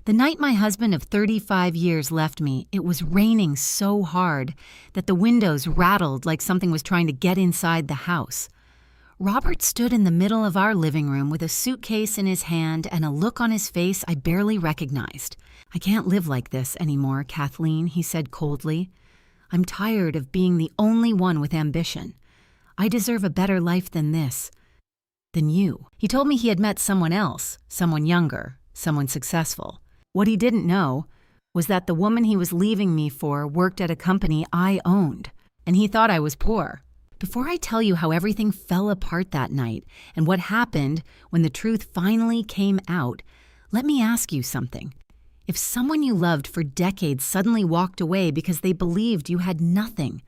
The night my husband of 35 years left me, it was raining so hard that the windows rattled like something was trying to get inside the house. Robert stood in the middle of our living room with a suitcase in his hand and a look on his face I barely recognized. "I can't live like this anymore, Kathleen," he said coldly. "I'm tired of being the only one with ambition. I deserve a better life than this. Than you." He told me he had met someone else, someone younger, someone successful. What he didn't know was that the woman he was leaving me for worked at a company I owned, and he thought I was poor. Before I tell you how everything fell apart that night and what happened when the truth finally came out, let me ask you something. If someone you loved for decades suddenly walked away because they believed you had nothing,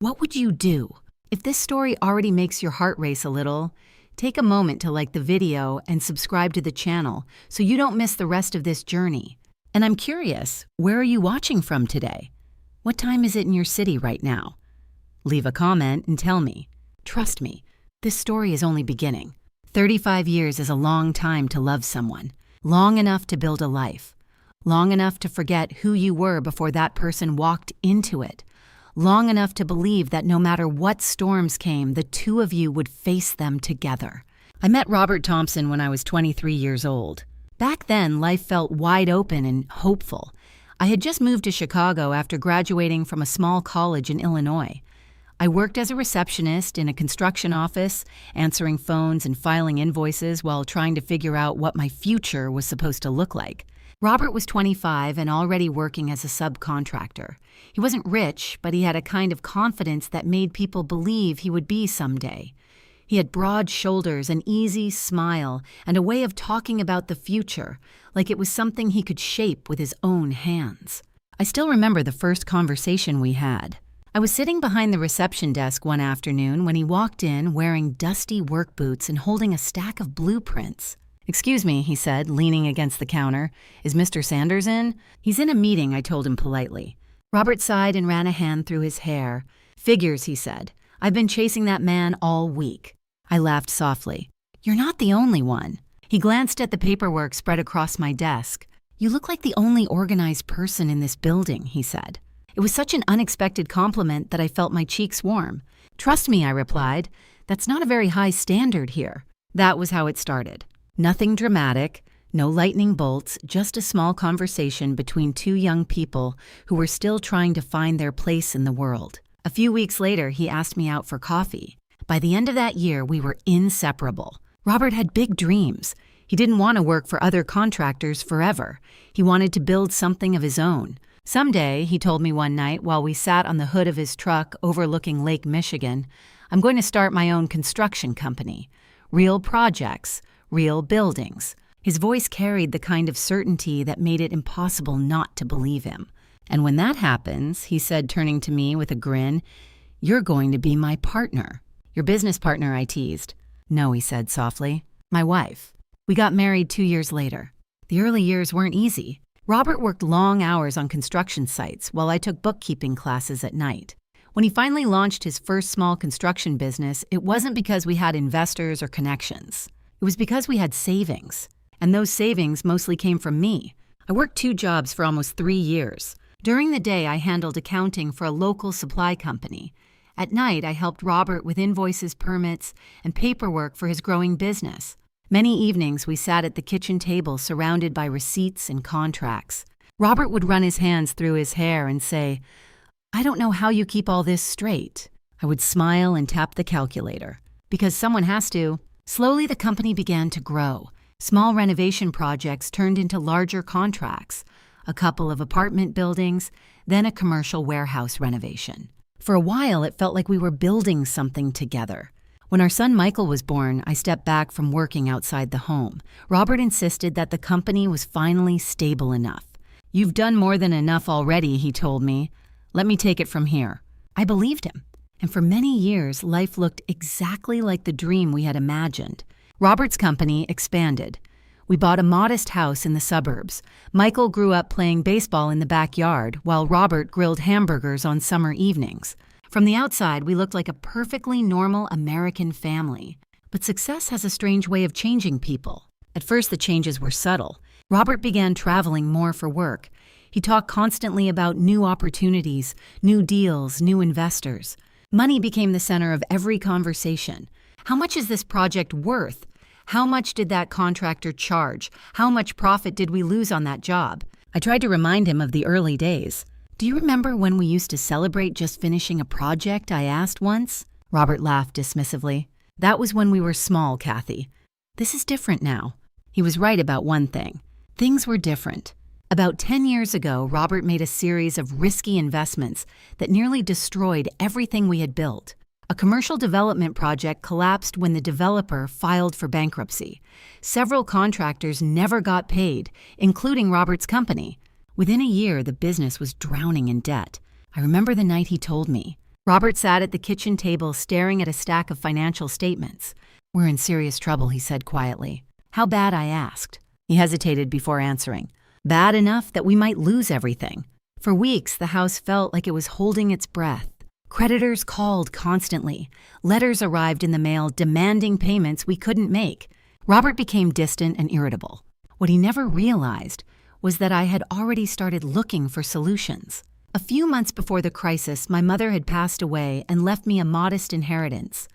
what would you do? If this story already makes your heart race a little, take a moment to like the video and subscribe to the channel so you don't miss the rest of this journey. And I'm curious, where are you watching from today? What time is it in your city right now? Leave a comment and tell me. Trust me, this story is only beginning. 35 years is a long time to love someone, long enough to build a life, long enough to forget who you were before that person walked into it, long enough to believe that no matter what storms came, the two of you would face them together. I met Robert Thompson when I was 23 years old. Back then, life felt wide open and hopeful. I had just moved to Chicago after graduating from a small college in Illinois. I worked as a receptionist in a construction office, answering phones and filing invoices while trying to figure out what my future was supposed to look like. Robert was 25 and already working as a subcontractor. He wasn't rich, but he had a kind of confidence that made people believe he would be someday. He had broad shoulders, an easy smile, and a way of talking about the future, like it was something he could shape with his own hands. I still remember the first conversation we had. I was sitting behind the reception desk one afternoon when he walked in wearing dusty work boots and holding a stack of blueprints. "Excuse me," he said, leaning against the counter. "Is Mr. Sanders in?" "He's in a meeting," I told him politely. Robert sighed and ran a hand through his hair. "Figures," he said. "I've been chasing that man all week." I laughed softly. "You're not the only one." He glanced at the paperwork spread across my desk. "You look like the only organized person in this building," he said. It was such an unexpected compliment that I felt my cheeks warm. "Trust me," I replied. "That's not a very high standard here." That was how it started. Nothing dramatic, no lightning bolts, just a small conversation between two young people who were still trying to find their place in the world. A few weeks later, he asked me out for coffee. By the end of that year, we were inseparable. Robert had big dreams. He didn't want to work for other contractors forever. He wanted to build something of his own. "Someday," he told me one night while we sat on the hood of his truck overlooking Lake Michigan, "I'm going to start my own construction company. Real projects, real buildings." His voice carried the kind of certainty that made it impossible not to believe him. "And when that happens," he said, turning to me with a grin, "you're going to be my partner." "Your business partner," I teased. "No," he said softly. "My wife." We got married 2 years later. The early years weren't easy. Robert worked long hours on construction sites while I took bookkeeping classes at night. When he finally launched his first small construction business, it wasn't because we had investors or connections. It was because we had savings. And those savings mostly came from me. I worked 2 jobs for almost 3 years. During the day, I handled accounting for a local supply company. At night, I helped Robert with invoices, permits, and paperwork for his growing business. Many evenings, we sat at the kitchen table surrounded by receipts and contracts. Robert would run his hands through his hair and say, "I don't know how you keep all this straight." I would smile and tap the calculator. Because someone has to. Slowly, the company began to grow. Small renovation projects turned into larger contracts, a couple of apartment buildings, then a commercial warehouse renovation. For a while, it felt like we were building something together. When our son Michael was born, I stepped back from working outside the home. Robert insisted that the company was finally stable enough. "You've done more than enough already," he told me. "Let me take it from here." I believed him. And for many years, life looked exactly like the dream we had imagined. Robert's company expanded. We bought a modest house in the suburbs. Michael grew up playing baseball in the backyard, while Robert grilled hamburgers on summer evenings. From the outside, we looked like a perfectly normal American family. But success has a strange way of changing people. At first, the changes were subtle. Robert began traveling more for work. He talked constantly about new opportunities, new deals, new investors. Money became the center of every conversation. How much is this project worth? How much did that contractor charge? How much profit did we lose on that job? I tried to remind him of the early days. Do you remember when we used to celebrate just finishing a project? I asked once. Robert laughed dismissively. That was when we were small, Kathy. This is different now. He was right about one thing. Things were different. About 10 years ago, Robert made a series of risky investments that nearly destroyed everything we had built. A commercial development project collapsed when the developer filed for bankruptcy. Several contractors never got paid, including Robert's company. Within a year, the business was drowning in debt. I remember the night he told me. Robert sat at the kitchen table staring at a stack of financial statements. "We're in serious trouble," he said quietly. "How bad?" I asked. He hesitated before answering. "Bad enough that we might lose everything." For weeks, the house felt like it was holding its breath. Creditors called constantly. Letters arrived in the mail demanding payments we couldn't make. Robert became distant and irritable. What he never realized was that I had already started looking for solutions. A few months before the crisis, my mother had passed away and left me a modest inheritance.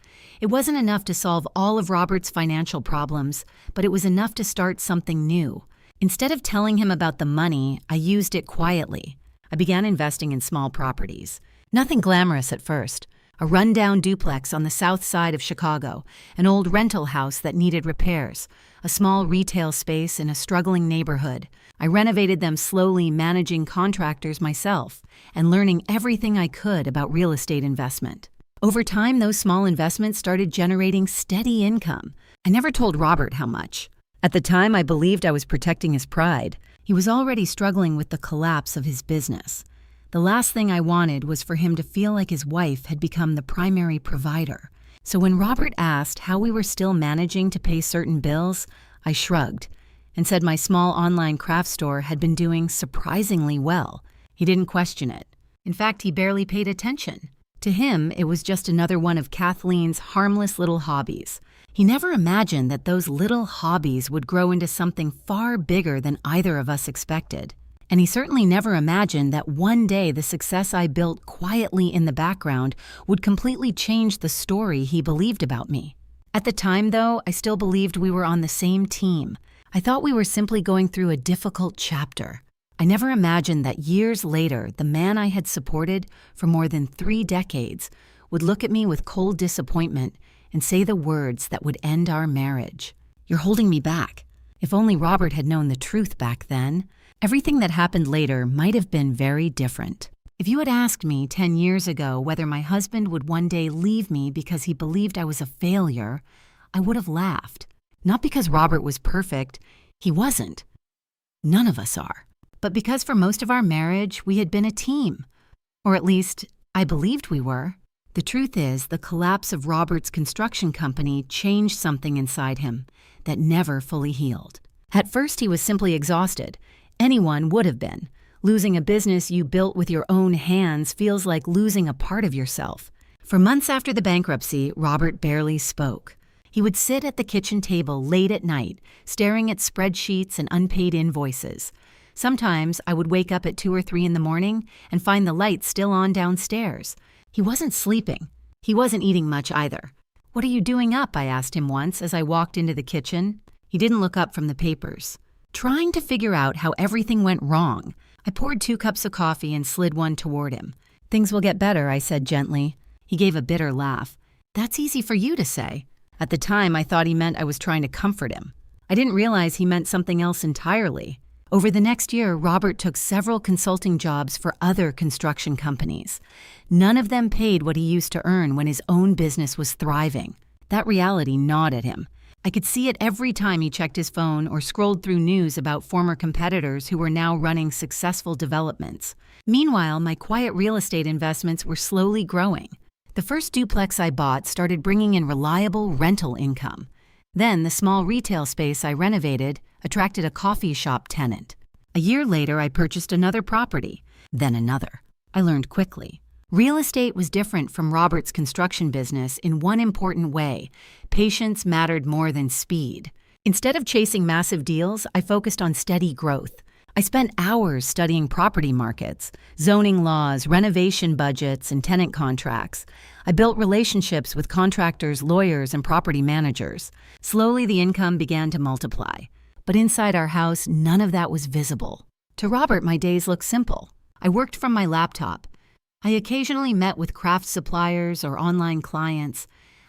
It wasn't enough to solve all of Robert's financial problems, but it was enough to start something new. Instead of telling him about the money, I used it quietly. I began investing in small properties. Nothing glamorous at first. A rundown duplex on the south side of Chicago, an old rental house that needed repairs, a small retail space in a struggling neighborhood. I renovated them slowly, managing contractors myself and learning everything I could about real estate investment. Over time, those small investments started generating steady income. I never told Robert how much. At the time, I believed I was protecting his pride. He was already struggling with the collapse of his business. The last thing I wanted was for him to feel like his wife had become the primary provider. So when Robert asked how we were still managing to pay certain bills, I shrugged and said my small online craft store had been doing surprisingly well. He didn't question it. In fact, he barely paid attention. To him, it was just another one of Kathleen's harmless little hobbies. He never imagined that those little hobbies would grow into something far bigger than either of us expected. And he certainly never imagined that one day the success I built quietly in the background would completely change the story he believed about me. At the time, though, I still believed we were on the same team. I thought we were simply going through a difficult chapter. I never imagined that years later, the man I had supported for more than 3 decades would look at me with cold disappointment and say the words that would end our marriage. "You're holding me back." If only Robert had known the truth back then, everything that happened later might have been very different. If you had asked me 10 years ago whether my husband would one day leave me because he believed I was a failure, I would have laughed. Not because Robert was perfect. He wasn't. None of us are. But because for most of our marriage, we had been a team. Or at least, I believed we were. The truth is, the collapse of Robert's construction company changed something inside him that never fully healed. At first, he was simply exhausted. Anyone would have been. Losing a business you built with your own hands feels like losing a part of yourself. For months after the bankruptcy, Robert barely spoke. He would sit at the kitchen table late at night, staring at spreadsheets and unpaid invoices. Sometimes I would wake up at 2 or 3 in the morning and find the lights still on downstairs. He wasn't sleeping. He wasn't eating much either. "What are you doing up?" I asked him once as I walked into the kitchen. He didn't look up from the papers. Trying to figure out how everything went wrong, I poured 2 cups of coffee and slid one toward him. "Things will get better," I said gently. He gave a bitter laugh. "That's easy for you to say." At the time, I thought he meant I was trying to comfort him. I didn't realize he meant something else entirely. Over the next year, Robert took several consulting jobs for other construction companies. None of them paid what he used to earn when his own business was thriving. That reality gnawed at him. I could see it every time he checked his phone or scrolled through news about former competitors who were now running successful developments. Meanwhile, my quiet real estate investments were slowly growing. The first duplex I bought started bringing in reliable rental income. Then the small retail space I renovated attracted a coffee shop tenant. A year later, I purchased another property, then another. I learned quickly. Real estate was different from Robert's construction business in one important way. Patience mattered more than speed. Instead of chasing massive deals, I focused on steady growth. I spent hours studying property markets, zoning laws, renovation budgets, and tenant contracts. I built relationships with contractors, lawyers, and property managers. Slowly, the income began to multiply. But inside our house, none of that was visible. To Robert, my days looked simple. I worked from my laptop. I occasionally met with craft suppliers or online clients.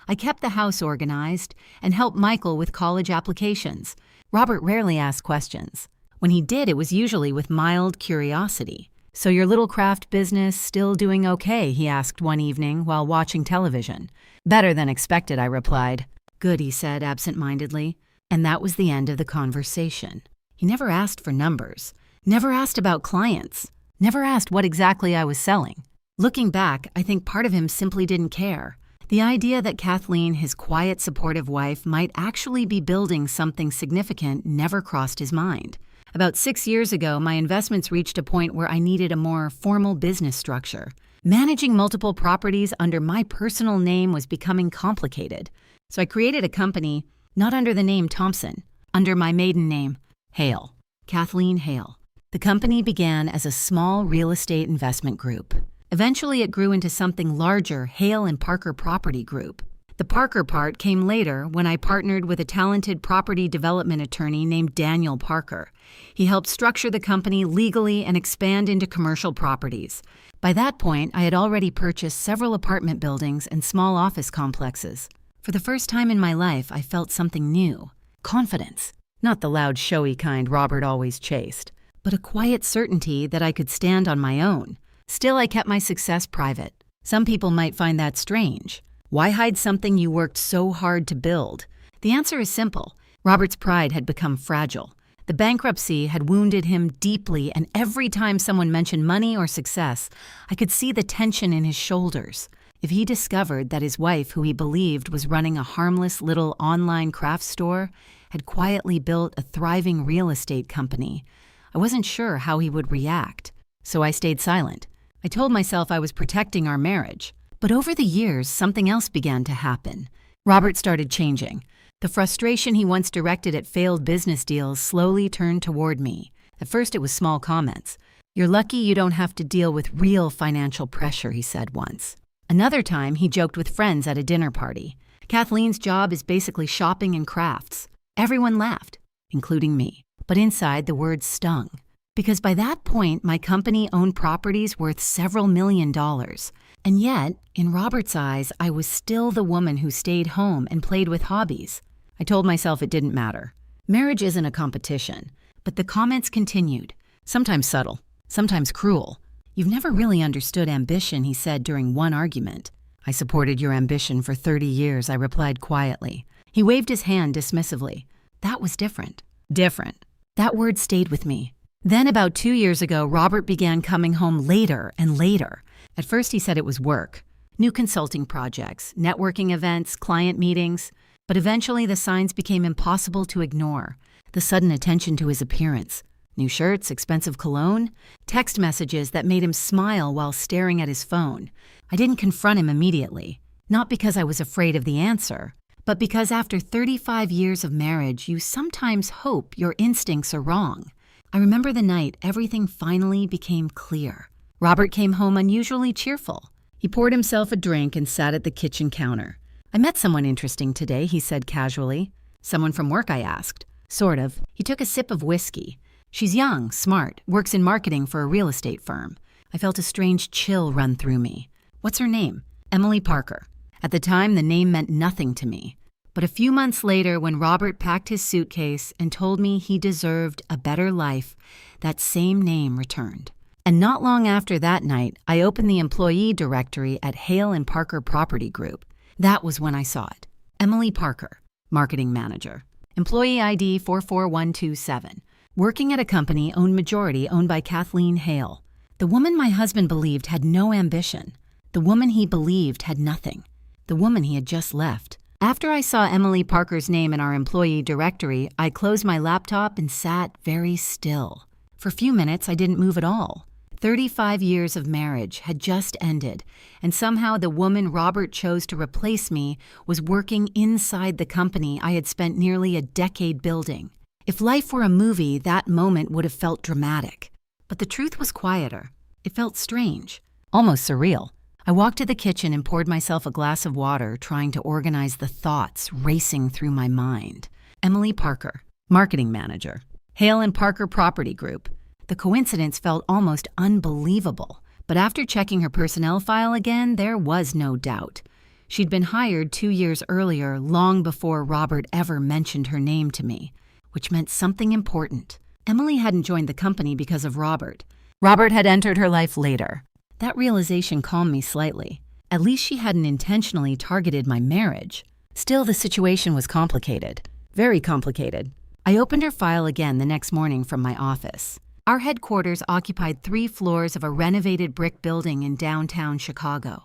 I kept the house organized and helped Michael with college applications. Robert rarely asked questions. When he did, it was usually with mild curiosity. "So your little craft business still doing okay?" he asked one evening while watching television. "Better than expected," I replied. "Good," he said absent-mindedly. And that was the end of the conversation. He never asked for numbers, never asked about clients, never asked what exactly I was selling. Looking back, I think part of him simply didn't care. The idea that Kathleen, his quiet, supportive wife, might actually be building something significant never crossed his mind. About 6 years ago, my investments reached a point where I needed a more formal business structure. Managing multiple properties under my personal name was becoming complicated. So I created a company, not under the name Thompson, under my maiden name, Hale, Kathleen Hale. The company began as a small real estate investment group. Eventually, it grew into something larger, Hale and Parker Property Group. The Parker part came later when I partnered with a talented property development attorney named Daniel Parker. He helped structure the company legally and expand into commercial properties. By that point, I had already purchased several apartment buildings and small office complexes. For the first time in my life, I felt something new. Confidence. Not the loud, showy kind Robert always chased, but a quiet certainty that I could stand on my own. Still, I kept my success private. Some people might find that strange. Why hide something you worked so hard to build? The answer is simple. Robert's pride had become fragile. The bankruptcy had wounded him deeply, and every time someone mentioned money or success, I could see the tension in his shoulders. If he discovered that his wife, who he believed was running a harmless little online craft store, had quietly built a thriving real estate company, I wasn't sure how he would react. So I stayed silent. I told myself I was protecting our marriage. But over the years, something else began to happen. Robert started changing. The frustration he once directed at failed business deals slowly turned toward me. At first, it was small comments. "You're lucky you don't have to deal with real financial pressure," he said once. Another time, he joked with friends at a dinner party. "Kathleen's job is basically shopping and crafts." Everyone laughed, including me. But inside, the words stung. Because by that point, my company owned properties worth several $1,000,000. And yet, in Robert's eyes, I was still the woman who stayed home and played with hobbies. I told myself it didn't matter. Marriage isn't a competition. But the comments continued, sometimes subtle, sometimes cruel. "You've never really understood ambition," he said during one argument. "I supported your ambition for 30 years, I replied quietly. He waved his hand dismissively. That was different. Different. That word stayed with me. Then about 2 years ago, Robert began coming home later and later. At first, he said it was work. New consulting projects, networking events, client meetings. But eventually, the signs became impossible to ignore. The sudden attention to his appearance. New shirts, expensive cologne, text messages that made him smile while staring at his phone. I didn't confront him immediately. Not because I was afraid of the answer, but because after 35 years of marriage, you sometimes hope your instincts are wrong. I remember the night everything finally became clear. Robert came home unusually cheerful. He poured himself a drink and sat at the kitchen counter. "I met someone interesting today," he said casually. "Someone from work?" I asked. "Sort of." He took a sip of whiskey. "She's young, smart, works in marketing for a real estate firm." I felt a strange chill run through me. "What's her name?" "Emily Parker." At the time, the name meant nothing to me. But a few months later, when Robert packed his suitcase and told me he deserved a better life, that same name returned. And not long after that night, I opened the employee directory at Hale and Parker Property Group. That was when I saw it. Emily Parker, marketing manager. Employee ID 44127. Working at a company majority owned by Kathleen Hale. The woman my husband believed had no ambition. The woman he believed had nothing. The woman he had just left. After I saw Emily Parker's name in our employee directory, I closed my laptop and sat very still. For a few minutes, I didn't move at all. 35 years of marriage had just ended, and somehow the woman Robert chose to replace me was working inside the company I had spent nearly a decade building. If life were a movie, that moment would have felt dramatic. But the truth was quieter. It felt strange, almost surreal. I walked to the kitchen and poured myself a glass of water, trying to organize the thoughts racing through my mind. Emily Parker, marketing manager. Hale and Parker Property Group. The coincidence felt almost unbelievable, but after checking her personnel file again, there was no doubt. She'd been hired 2 years earlier, long before Robert ever mentioned her name to me, which meant something important. Emily hadn't joined the company because of Robert. Robert had entered her life later. That realization calmed me slightly. At least she hadn't intentionally targeted my marriage. Still, the situation was complicated. Very complicated. I opened her file again the next morning from my office. Our headquarters occupied 3 floors of a renovated brick building in downtown Chicago.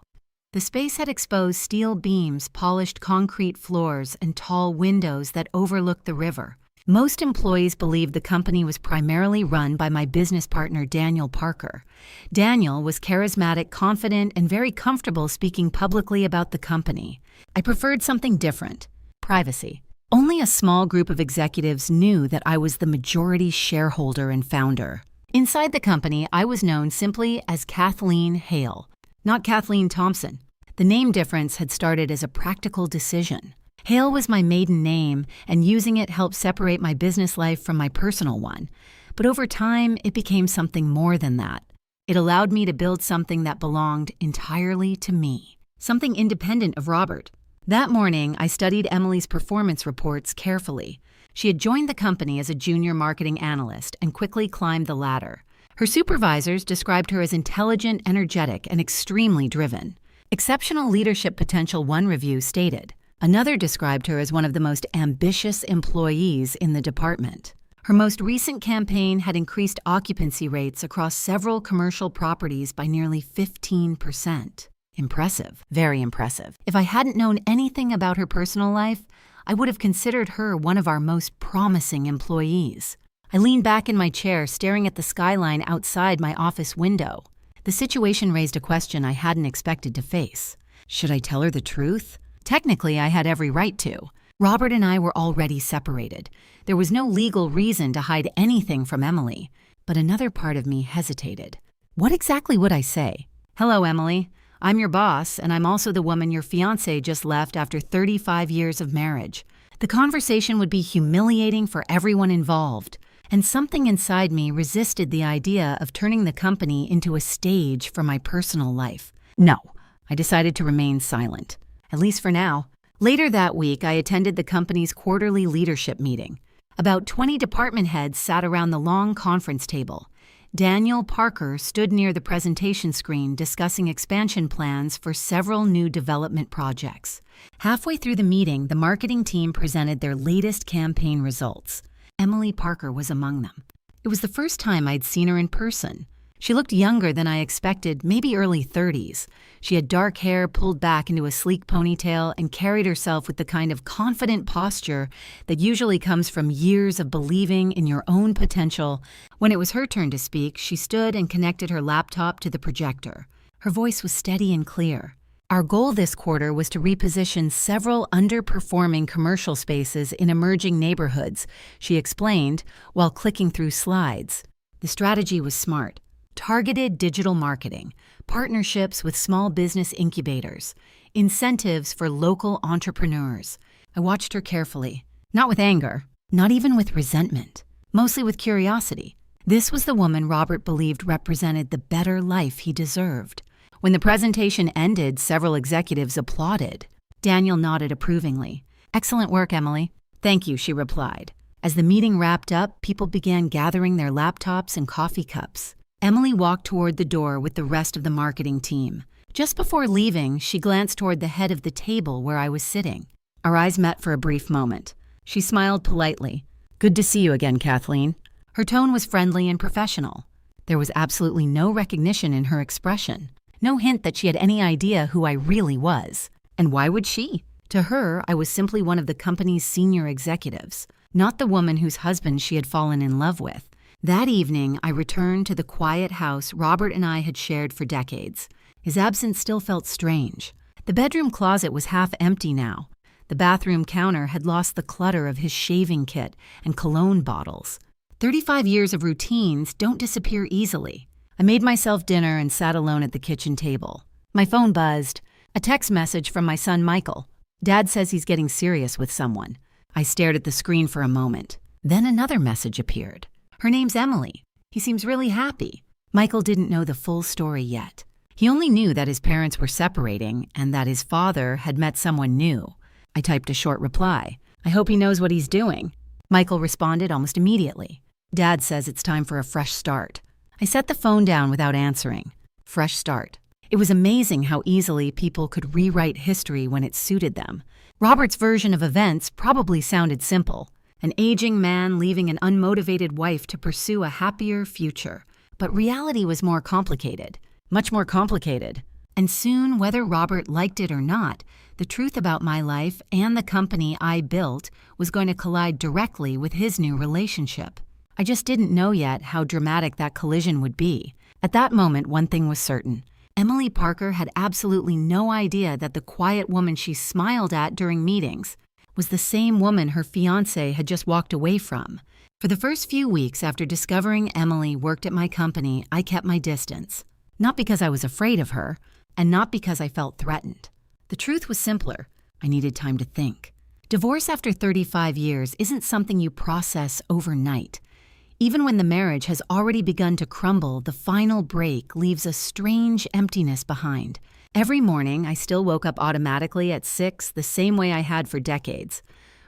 The space had exposed steel beams, polished concrete floors, and tall windows that overlooked the river. Most employees believed the company was primarily run by my business partner, Daniel Parker. Daniel was charismatic, confident, and very comfortable speaking publicly about the company. I preferred something different: privacy. Only a small group of executives knew that I was the majority shareholder and founder. Inside the company, I was known simply as Kathleen Hale, not Kathleen Thompson. The name difference had started as a practical decision. Hale was my maiden name, and using it helped separate my business life from my personal one. But over time, it became something more than that. It allowed me to build something that belonged entirely to me, something independent of Robert. That morning, I studied Emily's performance reports carefully. She had joined the company as a junior marketing analyst and quickly climbed the ladder. Her supervisors described her as intelligent, energetic, and extremely driven. Exceptional leadership potential, one review stated. Another described her as one of the most ambitious employees in the department. Her most recent campaign had increased occupancy rates across several commercial properties by nearly 15%. Impressive, very impressive. If I hadn't known anything about her personal life, I would have considered her one of our most promising employees. I leaned back in my chair, staring at the skyline outside my office window. The situation raised a question I hadn't expected to face. Should I tell her the truth? Technically, I had every right to. Robert and I were already separated. There was no legal reason to hide anything from Emily. But another part of me hesitated. What exactly would I say? Hello, Emily. I'm your boss, and I'm also the woman your fiancé just left after 35 years of marriage. The conversation would be humiliating for everyone involved, and something inside me resisted the idea of turning the company into a stage for my personal life. No, I decided to remain silent, at least for now. Later that week, I attended the company's quarterly leadership meeting. About 20 department heads sat around the long conference table. Daniel Parker stood near the presentation screen discussing expansion plans for several new development projects. Halfway through the meeting, the marketing team presented their latest campaign results. Emily Parker was among them. It was the first time I'd seen her in person. She looked younger than I expected, maybe early 30s. She had dark hair pulled back into a sleek ponytail and carried herself with the kind of confident posture that usually comes from years of believing in your own potential. When it was her turn to speak, she stood and connected her laptop to the projector. Her voice was steady and clear. Our goal this quarter was to reposition several underperforming commercial spaces in emerging neighborhoods, she explained while clicking through slides. The strategy was smart. Targeted digital marketing, partnerships with small business incubators, incentives for local entrepreneurs. I watched her carefully, not with anger, not even with resentment, mostly with curiosity. This was the woman Robert believed represented the better life he deserved. When the presentation ended, several executives applauded. Daniel nodded approvingly. "Excellent work, Emily." "Thank you," she replied. As the meeting wrapped up, people began gathering their laptops and coffee cups. Emily walked toward the door with the rest of the marketing team. Just before leaving, she glanced toward the head of the table where I was sitting. Our eyes met for a brief moment. She smiled politely. "Good to see you again, Kathleen." Her tone was friendly and professional. There was absolutely no recognition in her expression, no hint that she had any idea who I really was. And why would she? To her, I was simply one of the company's senior executives, not the woman whose husband she had fallen in love with. That evening, I returned to the quiet house Robert and I had shared for decades. His absence still felt strange. The bedroom closet was half empty now. The bathroom counter had lost the clutter of his shaving kit and cologne bottles. 35 years of routines don't disappear easily. I made myself dinner and sat alone at the kitchen table. My phone buzzed. A text message from my son Michael. Dad says he's getting serious with someone. I stared at the screen for a moment. Then another message appeared. Her name's Emily. He seems really happy. Michael didn't know the full story yet. He only knew that his parents were separating and that his father had met someone new. I typed a short reply. I hope he knows what he's doing. Michael responded almost immediately. Dad says it's time for a fresh start. I set the phone down without answering. Fresh start. It was amazing how easily people could rewrite history when it suited them. Robert's version of events probably sounded simple. An aging man leaving an unmotivated wife to pursue a happier future. But reality was more complicated. Much more complicated. And soon, whether Robert liked it or not, the truth about my life and the company I built was going to collide directly with his new relationship. I just didn't know yet how dramatic that collision would be. At that moment, one thing was certain. Emily Parker had absolutely no idea that the quiet woman she smiled at during meetings was the same woman her fiancé had just walked away from. For the first few weeks after discovering Emily worked at my company, I kept my distance. Not because I was afraid of her, and not because I felt threatened. The truth was simpler. I needed time to think. Divorce after 35 years isn't something you process overnight. Even when the marriage has already begun to crumble, the final break leaves a strange emptiness behind. Every morning, I still woke up automatically at 6, the same way I had for decades.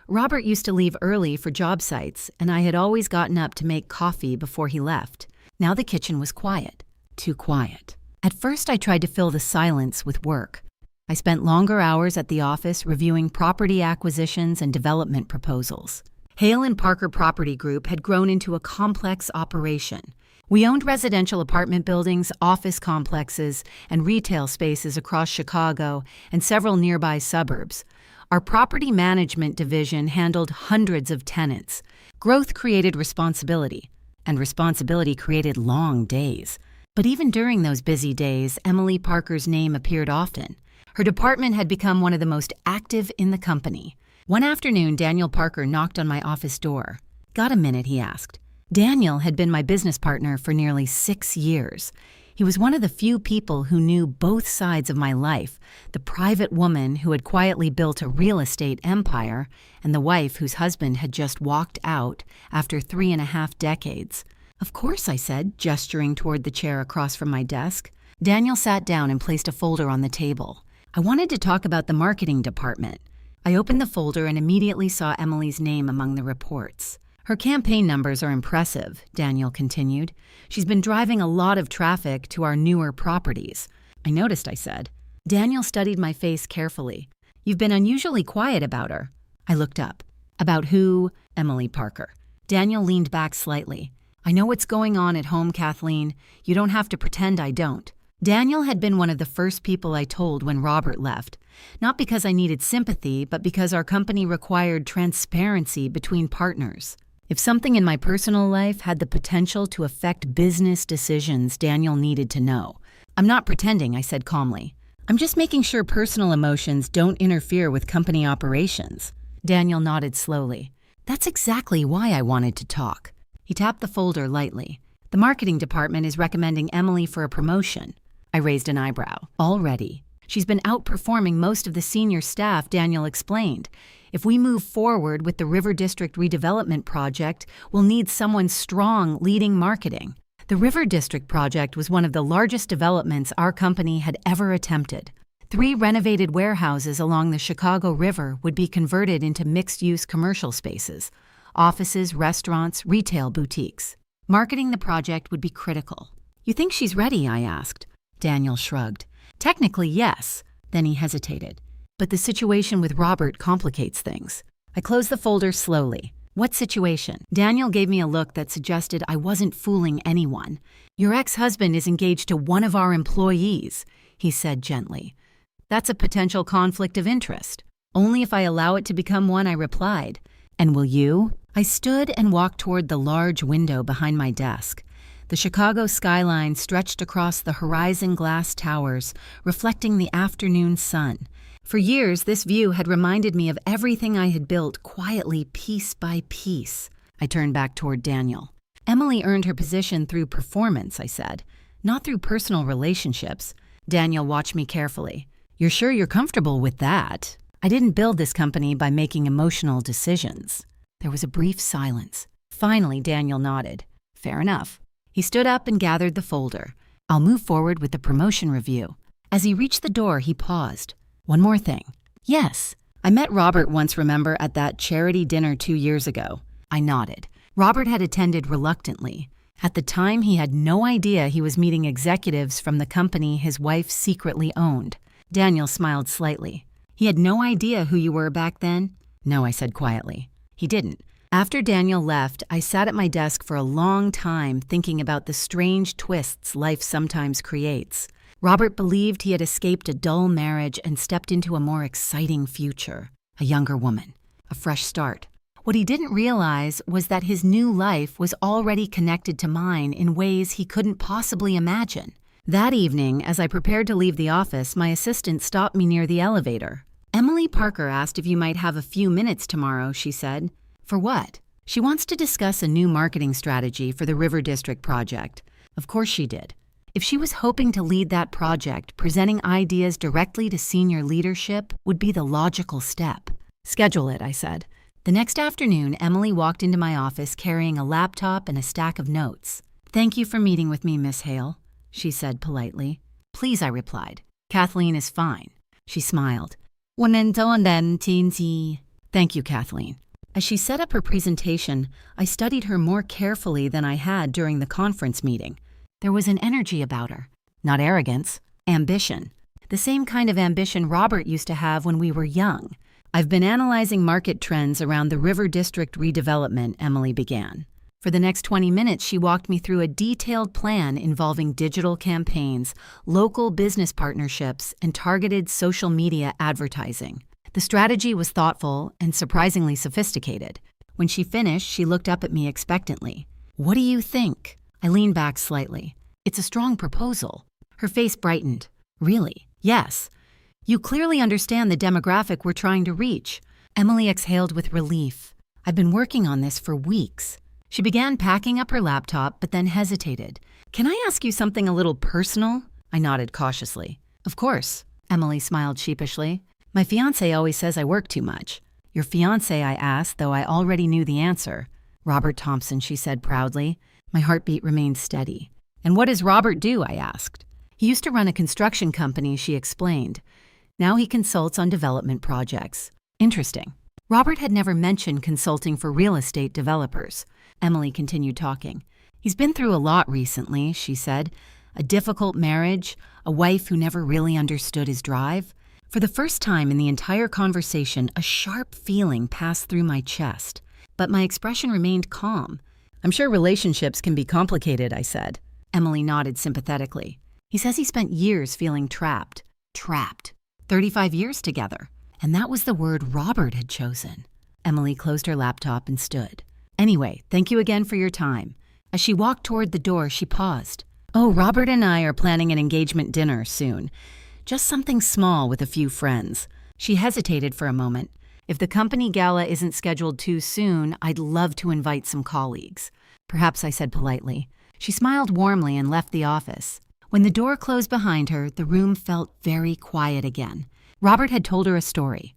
Robert used to leave early for job sites, and I had always gotten up to make coffee before he left. Now the kitchen was quiet. Too quiet. At first, I tried to fill the silence with work. I spent longer hours at the office reviewing property acquisitions and development proposals. Hale and Parker Property Group had grown into a complex operation. We owned residential apartment buildings, office complexes, and retail spaces across Chicago and several nearby suburbs. Our property management division handled hundreds of tenants. Growth created responsibility, and responsibility created long days. But even during those busy days, Emily Parker's name appeared often. Her department had become one of the most active in the company. One afternoon, Daniel Parker knocked on my office door. "Got a minute?" he asked. Daniel had been my business partner for nearly 6 years. He was one of the few people who knew both sides of my life, the private woman who had quietly built a real estate empire, and the wife whose husband had just walked out after 3.5 decades. "Of course," I said, gesturing toward the chair across from my desk. Daniel sat down and placed a folder on the table. I wanted to talk about the marketing department. I opened the folder and immediately saw Emily's name among the reports. "Her campaign numbers are impressive," Daniel continued. "She's been driving a lot of traffic to our newer properties." "I noticed," I said. Daniel studied my face carefully. "You've been unusually quiet about her." I looked up. "About who?" "Emily Parker." Daniel leaned back slightly. "I know what's going on at home, Kathleen. You don't have to pretend I don't." Daniel had been one of the first people I told when Robert left. Not because I needed sympathy, but because our company required transparency between partners. If something in my personal life had the potential to affect business decisions, Daniel needed to know. "I'm not pretending," I said calmly. "I'm just making sure personal emotions don't interfere with company operations." Daniel nodded slowly. "That's exactly why I wanted to talk." He tapped the folder lightly. "The marketing department is recommending Emily for a promotion." I raised an eyebrow. "Already. She's been outperforming most of the senior staff," Daniel explained. "If we move forward with the River District redevelopment project, we'll need someone strong leading marketing." The River District project was one of the largest developments our company had ever attempted. 3 renovated warehouses along the Chicago River would be converted into mixed-use commercial spaces, offices, restaurants, retail boutiques. Marketing the project would be critical. "You think she's ready?" I asked. Daniel shrugged. "Technically, yes." Then he hesitated. "But the situation with Robert complicates things." I closed the folder slowly. "What situation?" Daniel gave me a look that suggested I wasn't fooling anyone. "Your ex-husband is engaged to one of our employees," he said gently. "That's a potential conflict of interest." "Only if I allow it to become one," I replied. "And will you?" I stood and walked toward the large window behind my desk. The Chicago skyline stretched across the horizon glass towers, reflecting the afternoon sun. For years, this view had reminded me of everything I had built quietly, piece by piece. I turned back toward Daniel. Emily earned her position through performance, I said, not through personal relationships. Daniel watched me carefully. You're sure you're comfortable with that? I didn't build this company by making emotional decisions. There was a brief silence. Finally, Daniel nodded. Fair enough. He stood up and gathered the folder. I'll move forward with the promotion review. As he reached the door, he paused. One more thing. Yes, I met Robert once, remember, at that charity dinner 2 years ago. I nodded. Robert had attended reluctantly. At the time, he had no idea he was meeting executives from the company his wife secretly owned. Daniel smiled slightly. He had no idea who you were back then? No, I said quietly. He didn't. After Daniel left, I sat at my desk for a long time thinking about the strange twists life sometimes creates. Robert believed he had escaped a dull marriage and stepped into a more exciting future. A younger woman. A fresh start. What he didn't realize was that his new life was already connected to mine in ways he couldn't possibly imagine. That evening, as I prepared to leave the office, my assistant stopped me near the elevator. Emily Parker asked if you might have a few minutes tomorrow, she said. For what? She wants to discuss a new marketing strategy for the River District project. Of course she did. If she was hoping to lead that project, presenting ideas directly to senior leadership would be the logical step. Schedule it, I said. The next afternoon, Emily walked into my office carrying a laptop and a stack of notes. Thank you for meeting with me, Miss Hale, she said politely. Please, I replied. Kathleen is fine. She smiled. Thank you, Kathleen. As she set up her presentation, I studied her more carefully than I had during the conference meeting. There was an energy about her. Not arrogance, ambition. The same kind of ambition Robert used to have when we were young. I've been analyzing market trends around the River District redevelopment, Emily began. For the next 20 minutes, she walked me through a detailed plan involving digital campaigns, local business partnerships, and targeted social media advertising. The strategy was thoughtful and surprisingly sophisticated. When she finished, she looked up at me expectantly. What do you think? I leaned back slightly. It's a strong proposal. Her face brightened. Really? Yes. You clearly understand the demographic we're trying to reach. Emily exhaled with relief. I've been working on this for weeks. She began packing up her laptop, but then hesitated. Can I ask you something a little personal? I nodded cautiously. Of course. Emily smiled sheepishly. My fiancé always says I work too much. Your fiancé, I asked, though I already knew the answer. Robert Thompson, she said proudly. My heartbeat remained steady. And what does Robert do? I asked. He used to run a construction company, she explained. Now he consults on development projects. Interesting. Robert had never mentioned consulting for real estate developers. Emily continued talking. He's been through a lot recently, she said. A difficult marriage, a wife who never really understood his drive. For the first time in the entire conversation, a sharp feeling passed through my chest. But my expression remained calm. I'm sure relationships can be complicated, I said. Emily nodded sympathetically. He says he spent years feeling trapped. Trapped. 35 years together. And that was the word Robert had chosen. Emily closed her laptop and stood. Anyway, thank you again for your time. As she walked toward the door, she paused. Oh, Robert and I are planning an engagement dinner soon. Just something small with a few friends. She hesitated for a moment. If the company gala isn't scheduled too soon, I'd love to invite some colleagues. Perhaps I said politely. She smiled warmly and left the office. When the door closed behind her, the room felt very quiet again. Robert had told her a story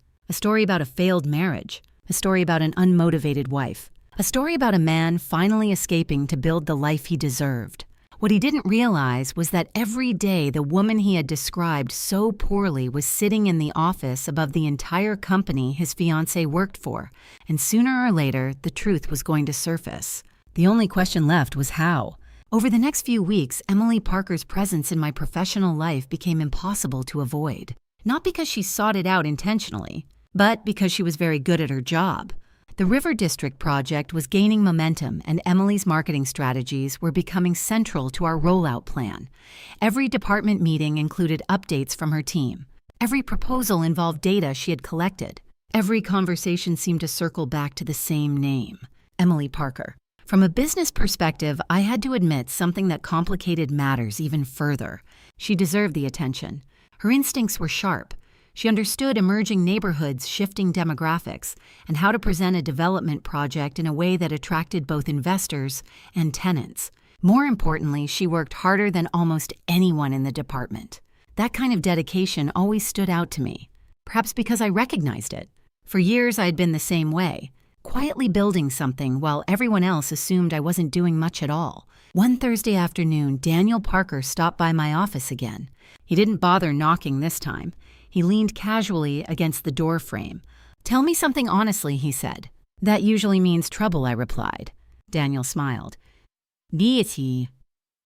about a failed marriage, a story about an unmotivated wife, a story about a man finally escaping to build the life he deserved. What he didn't realize was that every day the woman he had described so poorly was sitting in the office above the entire company his fiancé worked for, and sooner or later the truth was going to surface. The only question left was how. Over the next few weeks, Emily Parker's presence in my professional life became impossible to avoid. Not because she sought it out intentionally, but because she was very good at her job. The River District project was gaining momentum, and Emily's marketing strategies were becoming central to our rollout plan. Every department meeting included updates from her team. Every proposal involved data she had collected. Every conversation seemed to circle back to the same name. Emily Parker. From a business perspective, I had to admit something that complicated matters even further. She deserved the attention. Her instincts were sharp. She understood emerging neighborhoods' shifting demographics and how to present a development project in a way that attracted both investors and tenants. More importantly, she worked harder than almost anyone in the department. That kind of dedication always stood out to me, perhaps because I recognized it. For years, I had been the same way, quietly building something while everyone else assumed I wasn't doing much at all. One Thursday afternoon, Daniel Parker stopped by my office again. He didn't bother knocking this time. He leaned casually against the door frame. "Tell me something honestly," he said. "That usually means trouble," I replied. Daniel smiled. "Beatty,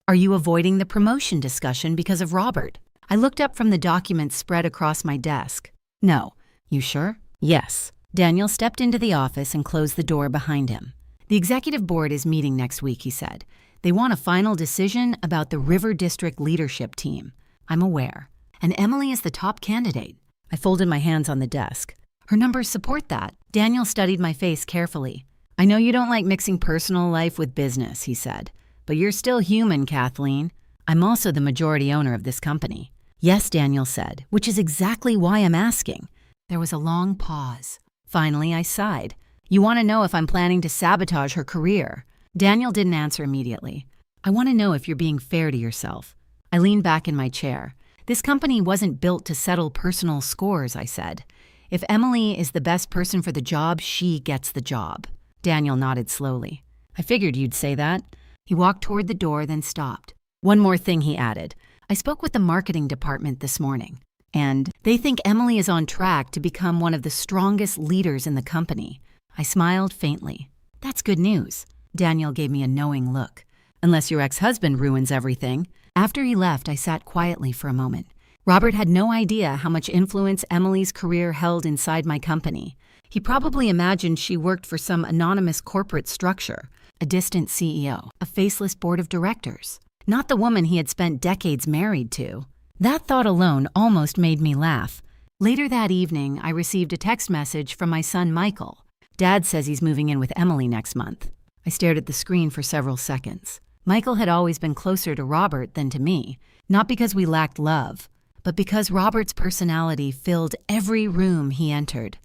are you avoiding the promotion discussion because of Robert?" I looked up from the documents spread across my desk. "No." "You sure?" "Yes." Daniel stepped into the office and closed the door behind him. "The executive board is meeting next week," he said. "They want a final decision about the River District leadership team." "I'm aware. And Emily is the top candidate." I folded my hands on the desk. "Her numbers support that." Daniel studied my face carefully. "I know you don't like mixing personal life with business," he said. "But you're still human, Kathleen. I'm also the majority owner of this company." "Yes," Daniel said, "which is exactly why I'm asking." There was a long pause. Finally, I sighed. "You want to know if I'm planning to sabotage her career?" Daniel didn't answer immediately. "I want to know if you're being fair to yourself." I leaned back in my chair. "This company wasn't built to settle personal scores," I said. "If Emily is the best person for the job, she gets the job." Daniel nodded slowly. "I figured you'd say that." He walked toward the door, then stopped. "One more thing," he added. "I spoke with the marketing department this morning, and they think Emily is on track to become one of the strongest leaders in the company." I smiled faintly. "That's good news." Daniel gave me a knowing look. "Unless your ex-husband ruins everything." After he left, I sat quietly for a moment. Robert had no idea how much influence Emily's career held inside my company. He probably imagined she worked for some anonymous corporate structure, a distant CEO, a faceless board of directors, not the woman he had spent decades married to. That thought alone almost made me laugh. Later that evening, I received a text message from my son Michael. "Dad says he's moving in with Emily next month." I stared at the screen for several seconds. Michael had always been closer to Robert than to me, not because we lacked love, but because Robert's personality filled every room he entered.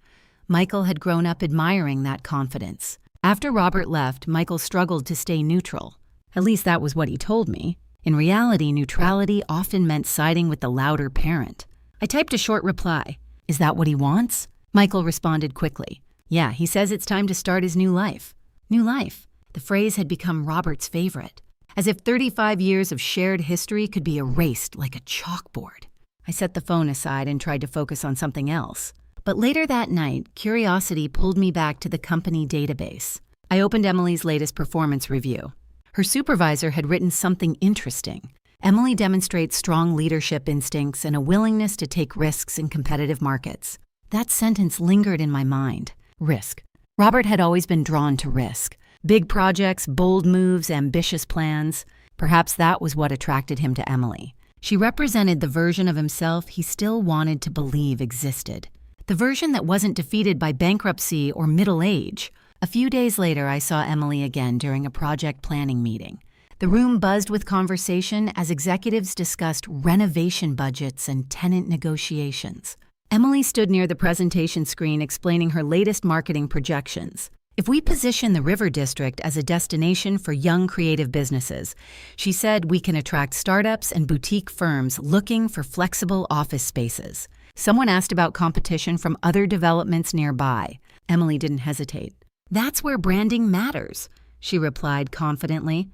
Michael had grown up admiring that confidence. After Robert left, Michael struggled to stay neutral. At least that was what he told me. In reality, neutrality often meant siding with the louder parent. I typed a short reply. "Is that what he wants?" Michael responded quickly. "Yeah, he says it's time to start his new life." New life. The phrase had become Robert's favorite, as if 35 years of shared history could be erased like a chalkboard. I set the phone aside and tried to focus on something else. But later that night, curiosity pulled me back to the company database. I opened Emily's latest performance review. Her supervisor had written something interesting. "Emily demonstrates strong leadership instincts and a willingness to take risks in competitive markets." That sentence lingered in my mind. Risk. Robert had always been drawn to risk. Big projects, bold moves, ambitious plans. Perhaps that was what attracted him to Emily. She represented the version of himself he still wanted to believe existed. The version that wasn't defeated by bankruptcy or middle age. A few days later, I saw Emily again during a project planning meeting. The room buzzed with conversation as executives discussed renovation budgets and tenant negotiations. Emily stood near the presentation screen explaining her latest marketing projections. "If we position the River District as a destination for young creative businesses," she said, "we can attract startups and boutique firms looking for flexible office spaces." Someone asked about competition from other developments nearby. Emily didn't hesitate. "That's where branding matters," she replied confidently.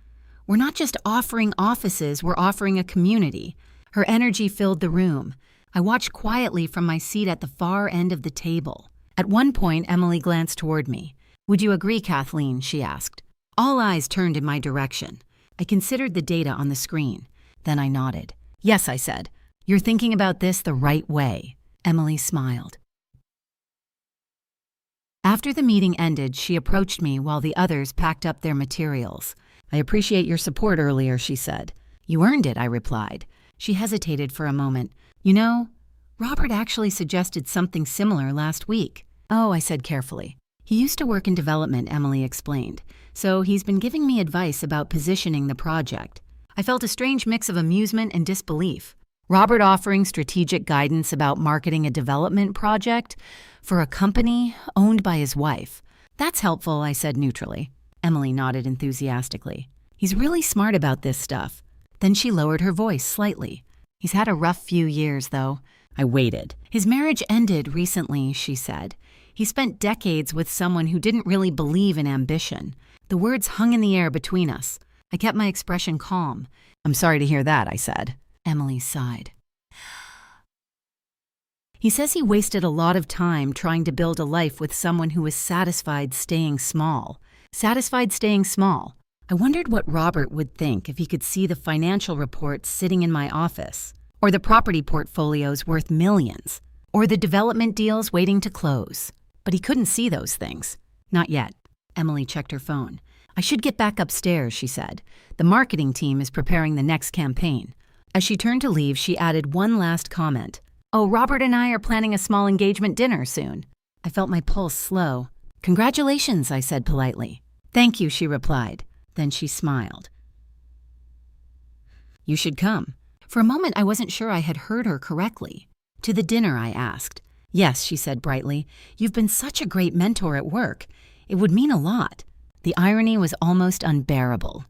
"We're not just offering offices, we're offering a community." Her energy filled the room. I watched quietly from my seat at the far end of the table. At one point, Emily glanced toward me. "Would you agree, Kathleen?" she asked. All eyes turned in my direction. I considered the data on the screen. Then I nodded. "Yes," I said. "You're thinking about this the right way." Emily smiled. After the meeting ended, she approached me while the others packed up their materials. "I appreciate your support earlier," she said. "You earned it," I replied. She hesitated for a moment. "You know, Robert actually suggested something similar last week." "Oh," I said carefully. He used to work in development, Emily explained, so he's been giving me advice about positioning the project. I felt a strange mix of amusement and disbelief. Robert offering strategic guidance about marketing a development project for a company owned by his wife. That's helpful, I said neutrally. Emily nodded enthusiastically. He's really smart about this stuff. Then she lowered her voice slightly. He's had a rough few years, though. I waited. His marriage ended recently, she said. He spent decades with someone who didn't really believe in ambition. The words hung in the air between us. I kept my expression calm. I'm sorry to hear that, I said. Emily sighed. He says he wasted a lot of time trying to build a life with someone who was satisfied staying small. Satisfied staying small. I wondered what Robert would think if he could see the financial reports sitting in my office, or the property portfolios worth millions, or the development deals waiting to close. But he couldn't see those things. Not yet. Emily checked her phone. I should get back upstairs, she said. The marketing team is preparing the next campaign. As she turned to leave, she added one last comment. Oh, Robert and I are planning a small engagement dinner soon. I felt my pulse slow. Congratulations, I said politely. Thank you, she replied. Then she smiled. You should come. For a moment, I wasn't sure I had heard her correctly. To the dinner, I asked. Yes, she said brightly. You've been such a great mentor at work. It would mean a lot. The irony was almost unbearable.